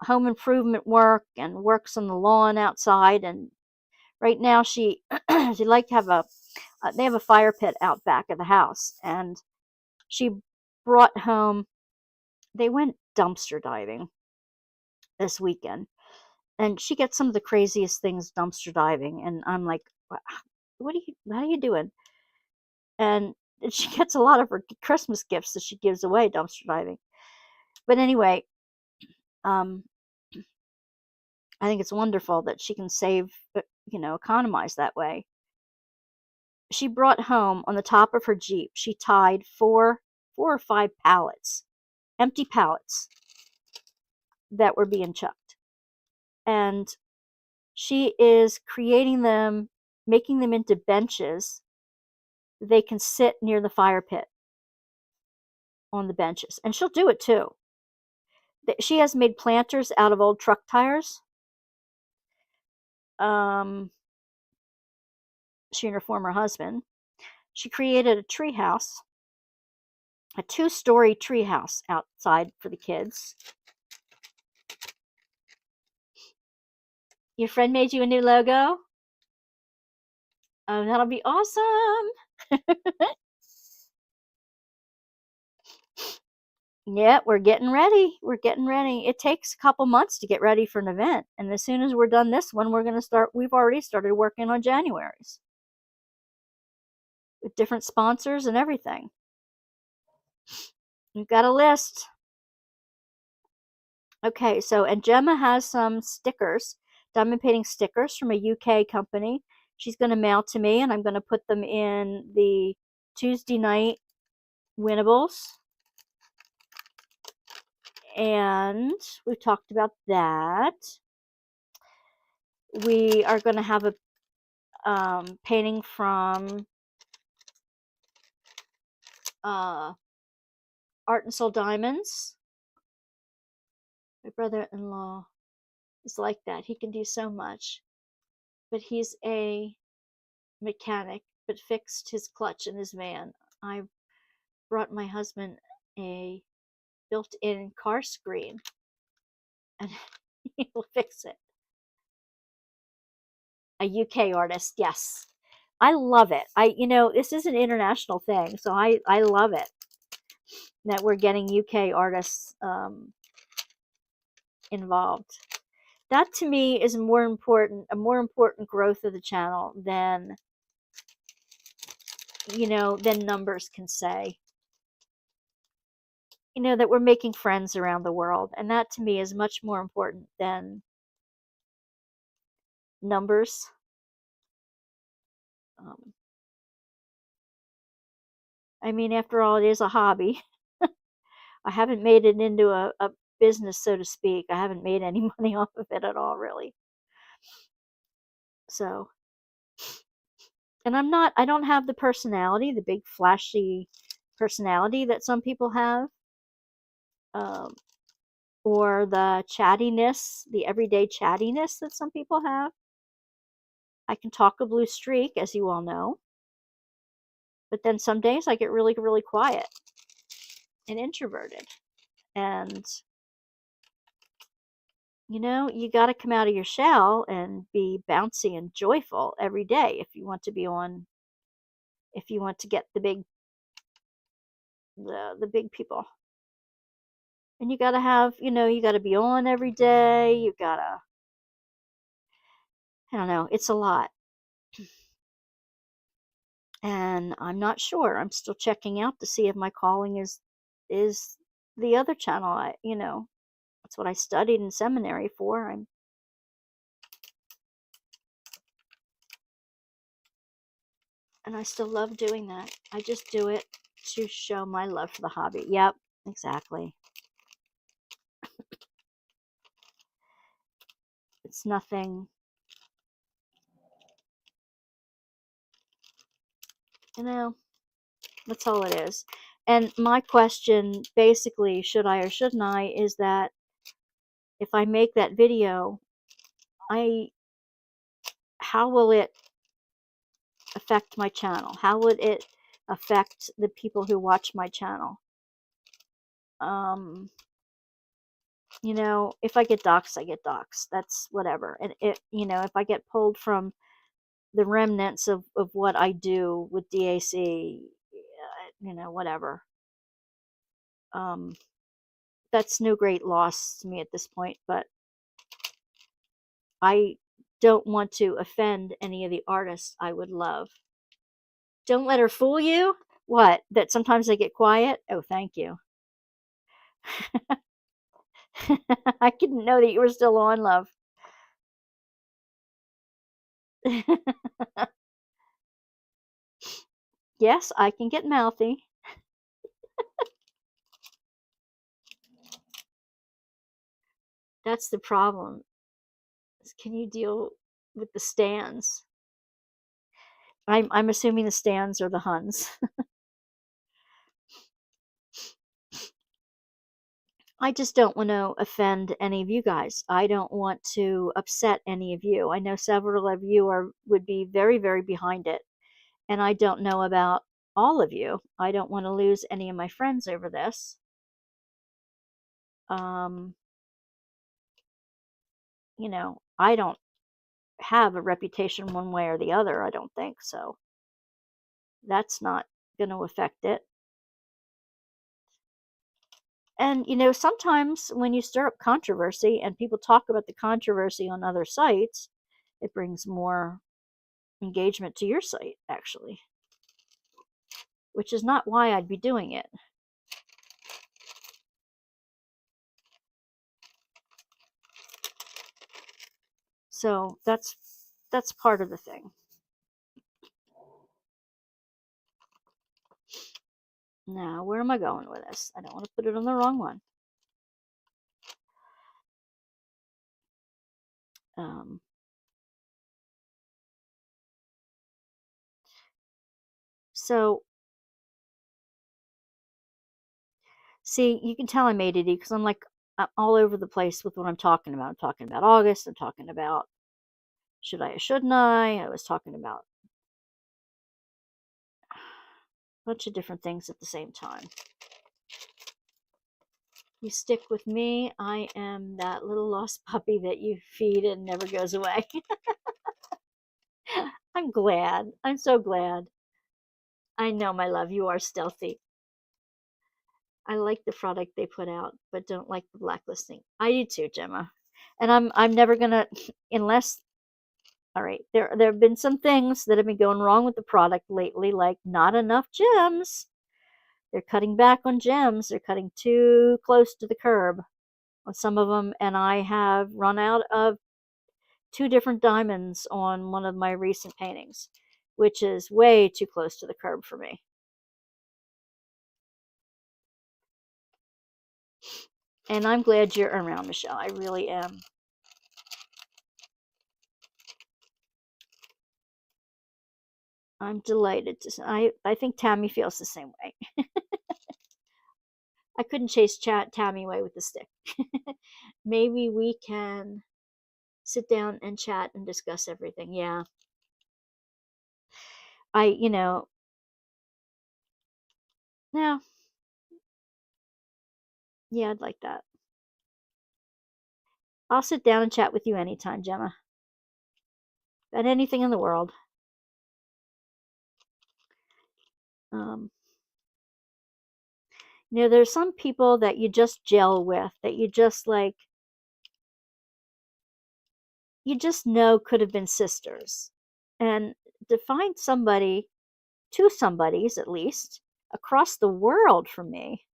home improvement work, and works on the lawn outside. And right now she like to have they have a fire pit out back of the house, and she brought home, they went dumpster diving this weekend, and she gets some of the craziest things dumpster diving, and I'm like, how are you doing? And she gets a lot of her Christmas gifts that she gives away dumpster diving. But anyway, I think it's wonderful that she can save, economize that way. She brought home, on the top of her Jeep, she tied 4 or 5 pallets, empty pallets, that were being chucked. And she is creating them, making them into benches. They can sit near the fire pit on the benches. And she'll do it too. She has made planters out of old truck tires. She and her former husband. She created a tree house, a 2-story tree house outside for the kids. Your friend made you a new logo? Oh, that'll be awesome. Yeah, we're getting ready. We're getting ready. It takes a couple months to get ready for an event. And as soon as we're done this one, we've already started working on January's, with different sponsors and everything. You've got a list. Okay, so and Gemma has some stickers, diamond painting stickers from a UK company. She's going to mail to me, and I'm going to put them in the Tuesday night winnables. And we've talked about that. We are going to have a painting from Art and Soul Diamonds. My brother-in-law is like that. He can do so much, but he's a mechanic, but fixed his clutch in his van. I brought my husband a built-in car screen, and he will fix it. A UK artist, yes. I love it. This is an international thing, so I love it that we're getting UK artists involved. That to me is a more important growth of the channel than than numbers can say. That we're making friends around the world, and that to me is much more important than numbers. Um, I mean, after all, it is a hobby. I haven't made it into a business, so to speak. I haven't made any money off of it at all, really. So, and I don't have the personality, the big flashy personality that some people have, um, or the chattiness, the everyday chattiness that some people have. I can talk a blue streak, as you all know, but then some days I get really, really quiet and introverted. And you got to come out of your shell and be bouncy and joyful every day if you want to be on, if you want to get the big people. And you got to have, you got to be on every day. You got to, I don't know, it's a lot. And I'm not sure. I'm still checking out to see if my calling is the other channel. That's what I studied in seminary for. And I still love doing that. I just do it to show my love for the hobby. Yep, exactly. It's nothing, that's all it is. And my question, basically, should I or shouldn't I, is that if I make that video, how will it affect my channel? How would it affect the people who watch my channel? If I get doxxed, I get doxxed. That's whatever. And if I get pulled from the remnants of what I do with DAC, whatever. That's no great loss to me at this point, but I don't want to offend any of the artists I would love. Don't let her fool you. What? That sometimes I get quiet? Oh, thank you. I didn't know that you were still on, love. Yes, I can get mouthy. That's the problem. Can you deal with the stands? I'm assuming the stands are the Huns. I just don't want to offend any of you guys. I don't want to upset any of you. I know several of you would be very, very behind it, and I don't know about all of you. I don't want to lose any of my friends over this. Um, I don't have a reputation one way or the other, I don't think so. That's not going to affect it. And sometimes when you stir up controversy and people talk about the controversy on other sites, it brings more engagement to your site, actually, which is not why I'd be doing it. So that's part of the thing. Now, where am I going with this? I don't want to put it on the wrong one. So, see, you can tell I'm ADD because I'm like all over the place with what I'm talking about. I'm talking about August. I'm talking about should I or shouldn't I? I was talking about a bunch of different things at the same time. You stick with me. I am that little lost puppy that you feed and never goes away. I'm glad. I'm so glad. I know, my love, you are stealthy. I like the product they put out, but don't like the blacklisting. I do too, Gemma. And I'm never gonna unless all right. There have been some things that have been going wrong with the product lately, like not enough gems. They're cutting back on gems. They're cutting too close to the curb on some of them, and I have run out of 2 different diamonds on one of my recent paintings, which is way too close to the curb for me. And I'm glad you're around, Michelle. I really am. I'm delighted to. I think Tammy feels the same way. I couldn't chase Tammy away with the stick. Maybe we can sit down and chat and discuss everything. Yeah. Yeah, yeah, I'd like that. I'll sit down and chat with you anytime, Gemma. About anything in the world. Um, there's some people that you just gel with, that you just like, you just know could have been sisters. And to find somebody, 2 somebodies at least, across the world from me,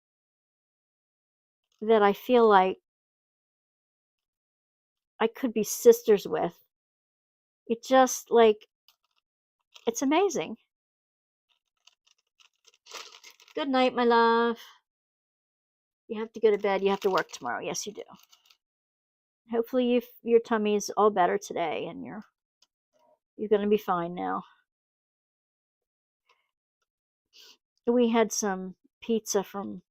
that I feel like I could be sisters with, it just like, it's amazing. Good night, my love. You have to go to bed. You have to work tomorrow. Yes, you do. Hopefully your tummy's all better today and you're going to be fine now. We had some pizza from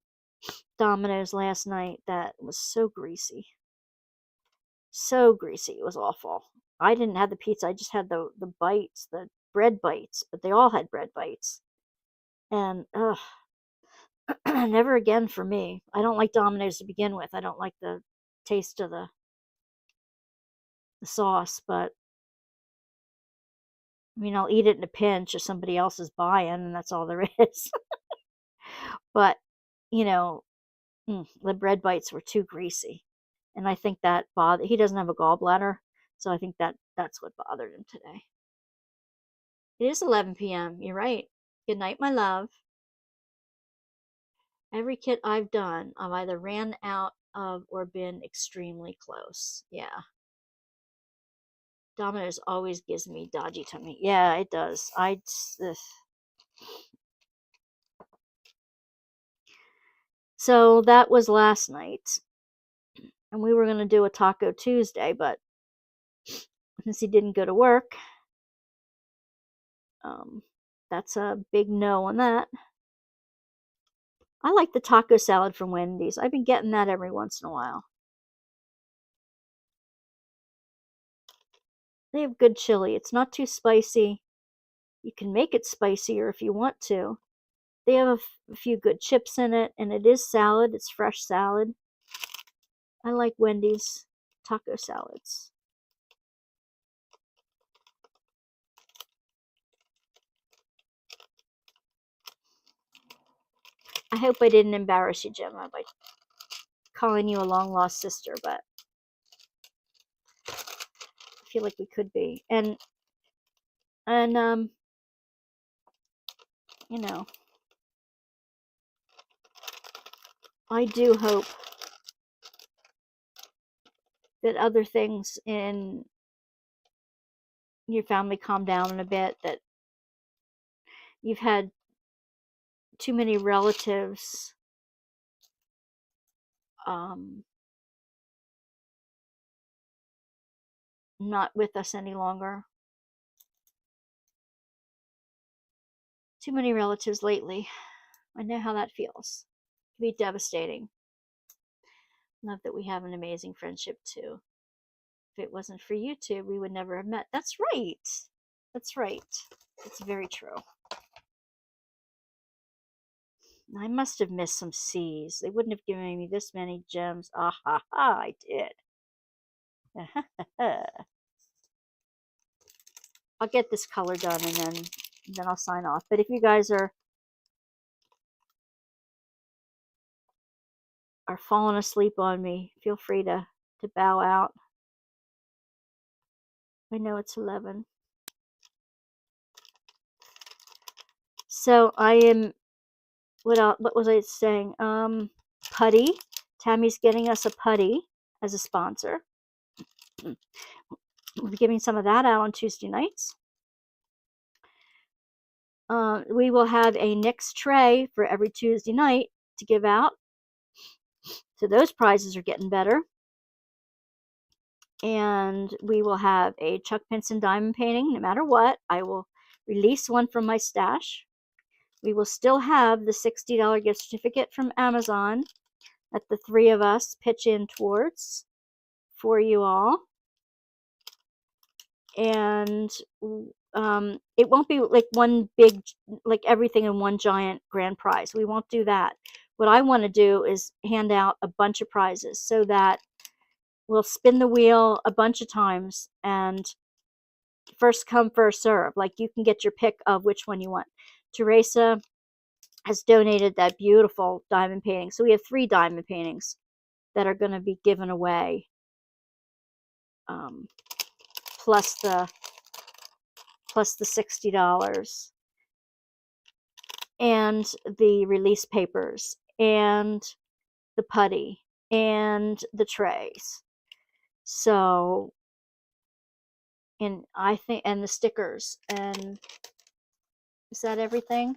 Domino's last night that was so greasy. So greasy. It was awful. I didn't have the pizza. I just had the bites, the bread bites, but they all had bread bites. And never again for me. I don't like Domino's to begin with. I don't like the taste of the sauce, but I mean, I'll eat it in a pinch if somebody else is buying, and that's all there is. But, you know, the bread bites were too greasy. And I think that bothered, he doesn't have a gallbladder, so I think that's what bothered him today. It is 11 p.m. You're right. Good night, my love. Every kit I've done, I've either ran out of or been extremely close. Yeah. Domino's always gives me dodgy tummy. Yeah, it does. So that was last night. And we were going to do a Taco Tuesday, but since he didn't go to work, that's a big no on that. I like the taco salad from Wendy's. I've been getting that every once in a while. They have good chili. It's not too spicy. You can make it spicier if you want to. They have a few good chips in it, and it is salad. It's fresh salad. I like Wendy's taco salads. I hope I didn't embarrass you, Gemma, by calling you a long lost sister, but I feel like we could be. And you know, I do hope that other things in your family calm down in a bit, that you've had too many relatives not with us any longer. Too many relatives lately. I know how that feels. It can be devastating. Love that we have an amazing friendship too. If it wasn't for you two, we would never have met. That's right. That's right. It's very true. I must have missed some C's. They wouldn't have given me this many gems. Ah ha ha, I did. I'll get this color done and then I'll sign off. But if you guys are falling asleep on me, feel free to bow out. I know it's 11. So I am, what was I saying? Putty. Tammy's getting us a putty as a sponsor. We'll be giving some of that out on Tuesday nights. We will have a Nix tray for every Tuesday night to give out. So those prizes are getting better. And we will have a Chuck Pinson diamond painting. No matter what, I will release one from my stash. We will still have the $60 gift certificate from Amazon that the three of us pitch in towards for you all. And it won't be like one big, like everything in one giant grand prize. We won't do that. What I want to do is hand out a bunch of prizes so that we'll spin the wheel a bunch of times and first come, first serve. Like you can get your pick of which one you want. Teresa has donated that beautiful diamond painting. So we have 3 diamond paintings that are going to be given away. Plus the $60 and the release papers and the putty and the trays. So, and I think, and the stickers. And is that everything?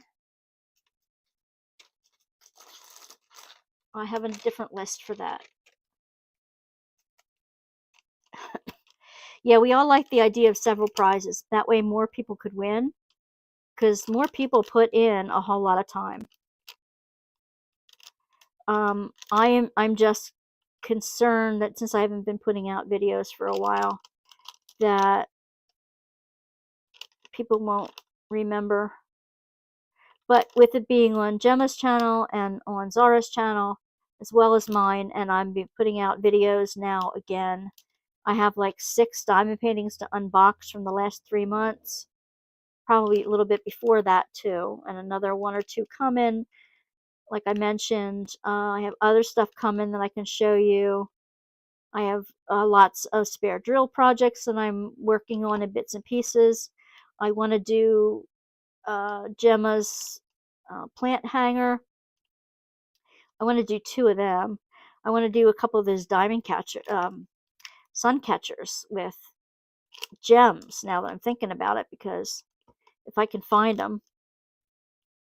I have a different list for that. Yeah, we all like the idea of several prizes. That way more people could win, because more people put in a whole lot of time. I'm just concerned that since I haven't been putting out videos for a while, that people won't remember. But with it being on Gemma's channel and on Zara's channel, as well as mine, and I'm putting out videos now again, I have like 6 diamond paintings to unbox from the last 3 months. Probably a little bit before that too, and another 1 or 2 coming. Like I mentioned, I have other stuff coming that I can show you. I have lots of spare drill projects that I'm working on in bits and pieces. I want to do Gemma's plant hanger. I want to do 2 of them. I want to do a couple of those diamond catcher, sun catchers with gems, now that I'm thinking about it, because if I can find them,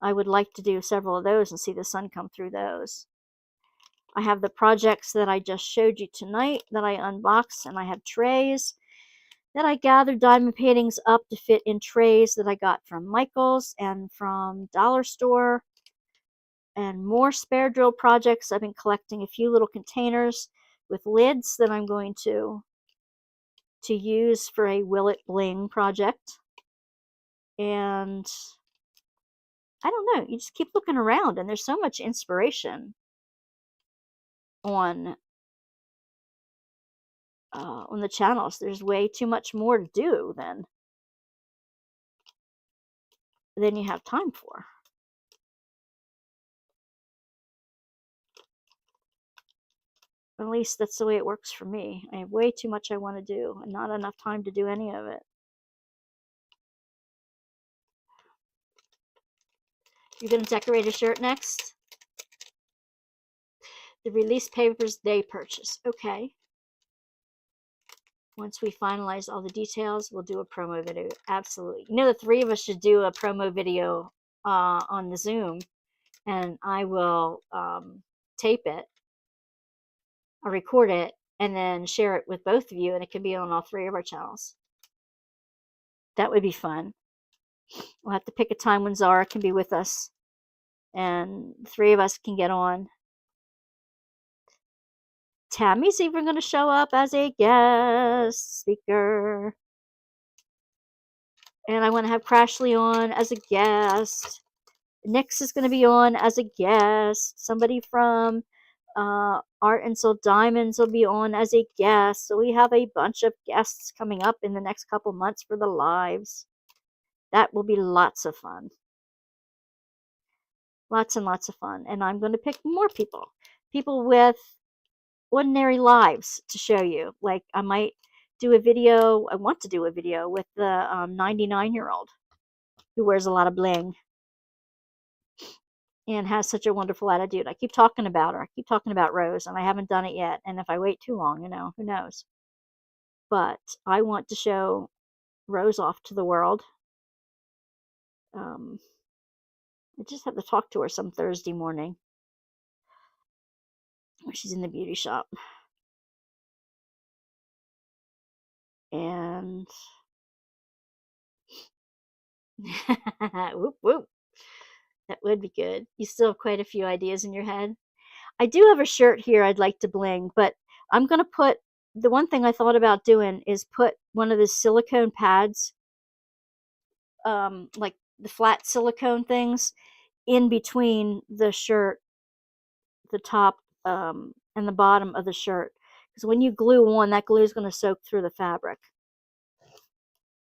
I would like to do several of those and see the sun come through those. I have the projects that I just showed you tonight that I unboxed, and I have trays that I gathered diamond paintings up to fit in trays that I got from Michael's and from Dollar Store. And more spare drill projects. I've been collecting a few little containers with lids that I'm going to use for a Will It Bling project. And I don't know, you just keep looking around and there's so much inspiration on the channels. There's way too much more to do than you have time for. At least that's the way it works for me. I have way too much I want to do and not enough time to do any of it. You're going to decorate a shirt next? The release papers they purchase. Okay. Once we finalize all the details, we'll do a promo video. Absolutely. You know, the three of us should do a promo video on the Zoom, and I will tape it, I'll record it, and then share it with both of you, and it can be on all three of our channels. That would be fun. We'll have to pick a time when Zara can be with us, and the three of us can get on. Tammy's even going to show up as a guest speaker. And I want to have Crashly on as a guest. Nyx is going to be on as a guest. Somebody from Art and Soul Diamonds will be on as a guest. So we have a bunch of guests coming up in the next couple months for the lives. That will be lots of fun. Lots and lots of fun. And I'm going to pick more people. People with ordinary lives to show you. Like I might do a video, I want to do a video with the 99-year-old who wears a lot of bling and has such a wonderful attitude. I keep talking about her. I keep talking about Rose, and I haven't done it yet. And if I wait too long, you know, who knows? But I want to show Rose off to the world. I just have to talk to her some Thursday morning. She's in the beauty shop. And whoop, whoop. That would be good. You still have quite a few ideas in your head. I do have a shirt here I'd like to bling, but I'm going to put, the one thing I thought about doing is put one of the silicone pads, like the flat silicone things, in between the shirt, the top and the bottom of the shirt. Because when you glue on, that glue is going to soak through the fabric.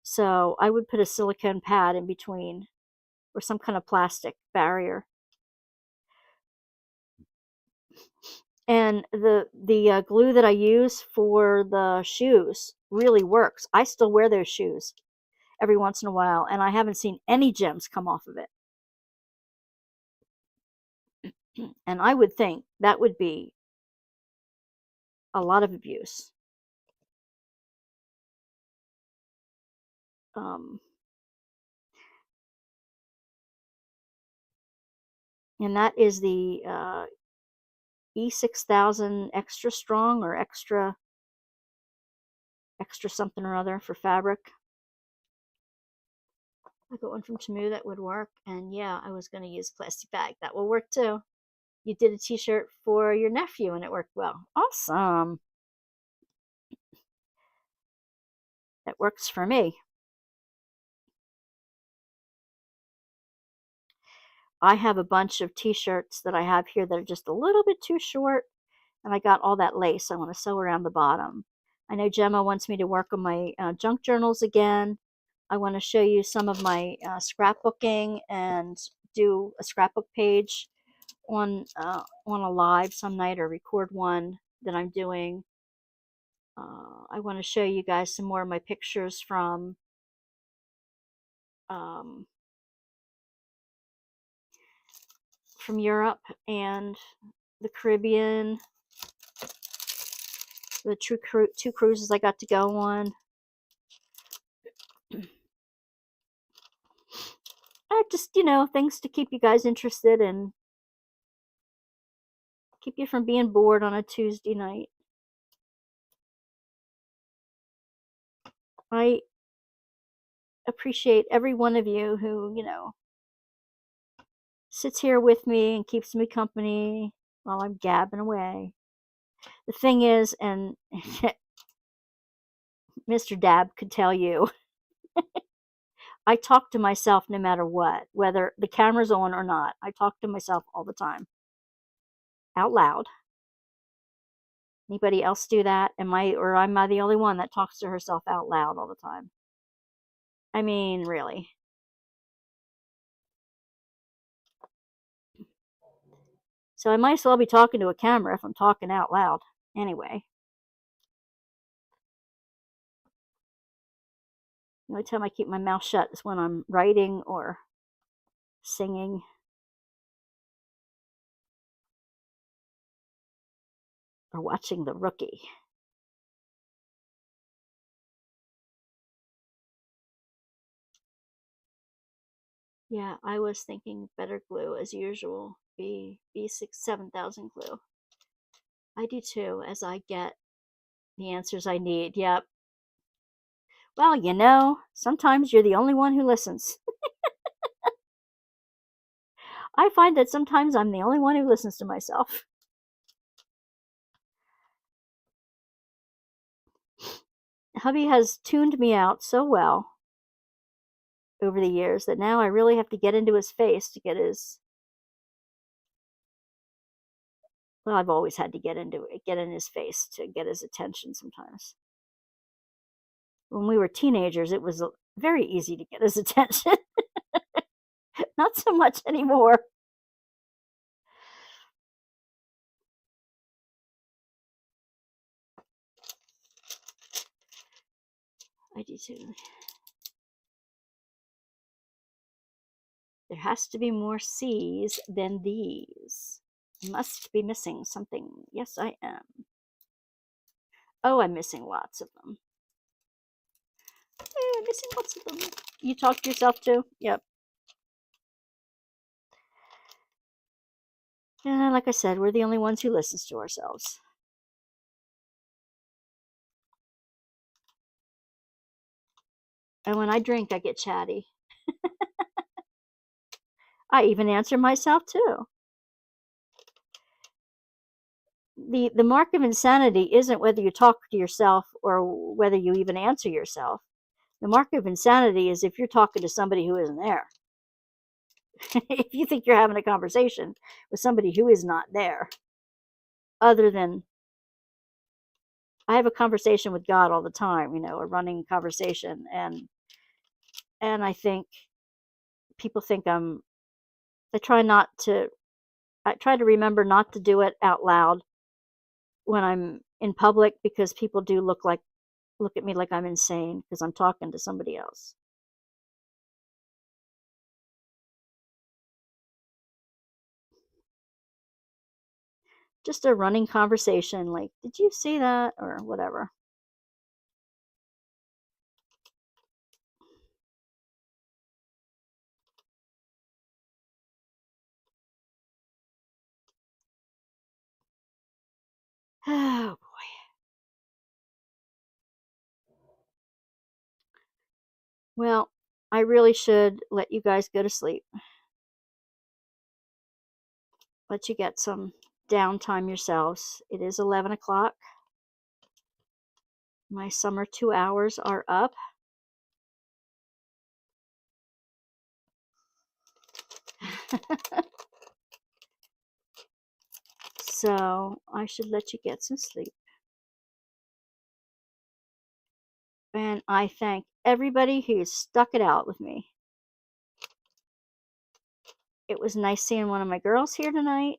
So I would put a silicone pad in between, or some kind of plastic barrier. And the glue that I use for the shoes really works. I still wear those shoes every once in a while, and I haven't seen any gems come off of it. And I would think that would be a lot of abuse. And that is the E6000 extra strong, or extra something or other for fabric. I got one from Temu that would work. And yeah, I was going to use plastic bag. That will work too. You did a t-shirt for your nephew and it worked well. Awesome. That works for me. I have a bunch of t-shirts that I have here that are just a little bit too short, and I got all that lace I want to sew around the bottom. I know Gemma wants me to work on my junk journals again. I want to show you some of my scrapbooking and do a scrapbook page on a live some night, or record one that I'm doing. I want to show you guys some more of my pictures from Europe and the Caribbean, the two cruises I got to go on. I just, you know, things to keep you guys interested and keep you from being bored on a Tuesday night. I appreciate every one of you who, you know, sits here with me and keeps me company while I'm gabbing away. The thing is, and Mr. Dab could tell you, I talk to myself no matter what, whether the camera's on or not. I talk to myself all the time, out loud. Anybody else do that? Am I the only one that talks to herself out loud all the time? I mean, really. So I might as well be talking to a camera if I'm talking out loud. Anyway. The only time I keep my mouth shut is when I'm writing or singing. Or watching The Rookie. Yeah, I was thinking better glue as usual. B6 7000 glue. I do too, as I get the answers I need. Yep. Well, sometimes you're the only one who listens. I find that sometimes I'm the only one who listens to myself. Hubby has tuned me out so well over the years that now I really have to get into his face to get his. Well, I've always had to get in his face to get his attention sometimes. When we were teenagers, it was very easy to get his attention. Not so much anymore. I do too. There has to be more C's than these. Must be missing something. Yes, I am. Oh, I'm missing lots of them. I'm missing lots of them. You talk to yourself too? Yep. And like I said, we're the only ones who listens to ourselves. And when I drink, I get chatty. I even answer myself too. The mark of insanity isn't whether you talk to yourself or whether you even answer yourself. The mark of insanity is if you're talking to somebody who isn't there. If you think you're having a conversation with somebody who is not there, other than I have a conversation with God all the time, a running conversation, and I think people think I try not to I try to remember not to do it out loud when I'm in public because people do look at me like I'm insane because I'm talking to somebody else. Just a running conversation like, "Did you see that?" or whatever. Oh, well, I really should let you guys go to sleep. Let you get some downtime yourselves. It is 11 o'clock. My summer 2 hours are up. So I should let you get some sleep. And I thank everybody who's stuck it out with me. It was nice seeing one of my girls here tonight.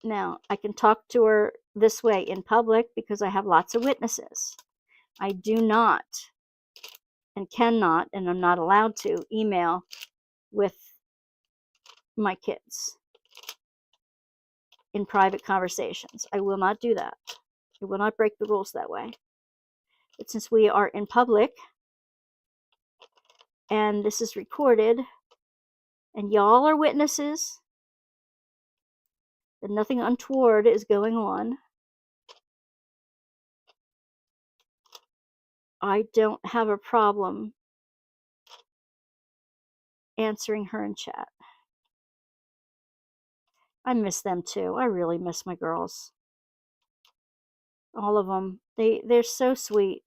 Now, I can talk to her this way in public because I have lots of witnesses. I do not and cannot, and I'm not allowed to, email with my kids in private conversations. I will not do that. I will not break the rules that way. But since we are in public and this is recorded and y'all are witnesses that nothing untoward is going on, I don't have a problem answering her in chat. I miss them too. I really miss my girls. All of them. They're so sweet.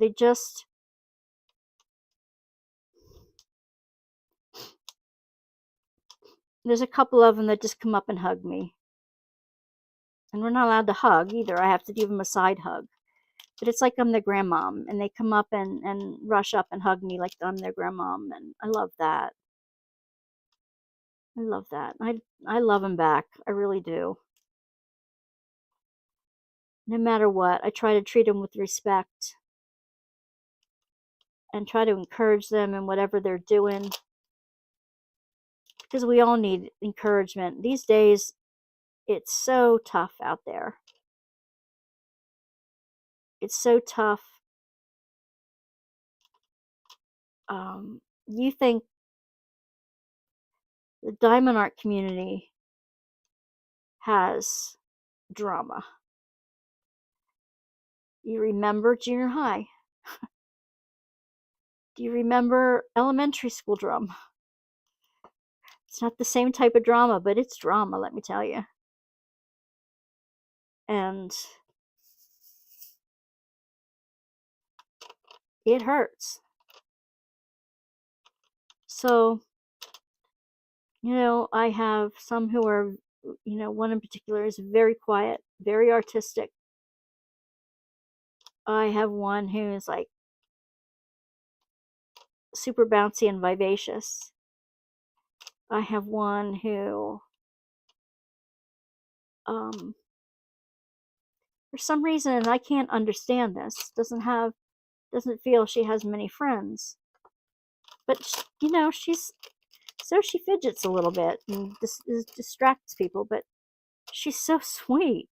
There's a couple of them that just come up and hug me. And we're not allowed to hug either. I have to give them a side hug. But it's like I'm their grandmom, and they come up and rush up and hug me like I'm their grandmom, and I love that. I love that. I love them back. I really do. No matter what, I try to treat them with respect and try to encourage them in whatever they're doing because we all need encouragement. These days, it's so tough out there. It's so tough you think the diamond art community has drama. You remember junior high? Do you remember elementary school drama? It's not the same type of drama, but it's drama, let me tell you. And it hurts. So, I have some who are, one in particular is very quiet, very artistic. I have one who is like super bouncy and vivacious. I have one who, for some reason, and I can't understand this, doesn't feel she has many friends. But, she fidgets a little bit and distracts people, but she's so sweet.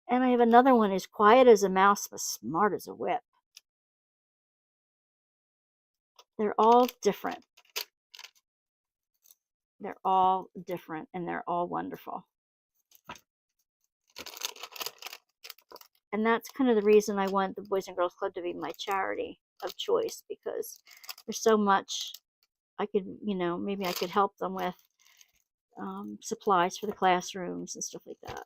And I have another one who's quiet as a mouse, but smart as a whip. They're all different. They're all different, and they're all wonderful. And that's kind of the reason I want the Boys and Girls Club to be my charity of choice, because there's so much I could, maybe I could help them with supplies for the classrooms and stuff like that.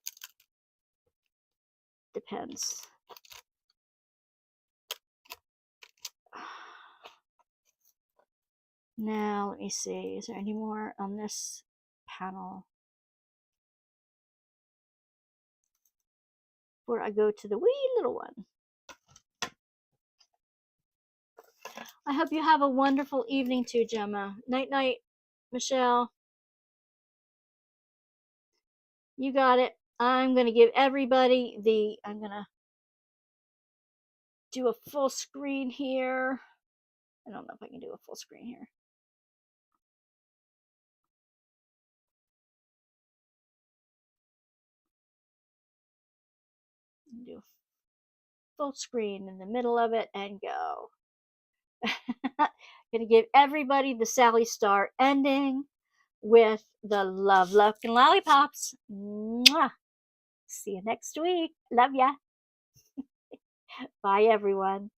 Depends. Now, let me see. Is there any more on this panel? Before I go to the wee little one. I hope you have a wonderful evening too, Gemma. Night, night, Michelle. You got it. I'm going to give everybody I'm going to do a full screen here. I don't know if I can do a full screen here. Do full screen in the middle of it and go. Gonna give everybody the Sally Star ending with the love, luck, and lollipops. Mwah. See you next week. Love ya. Bye, everyone.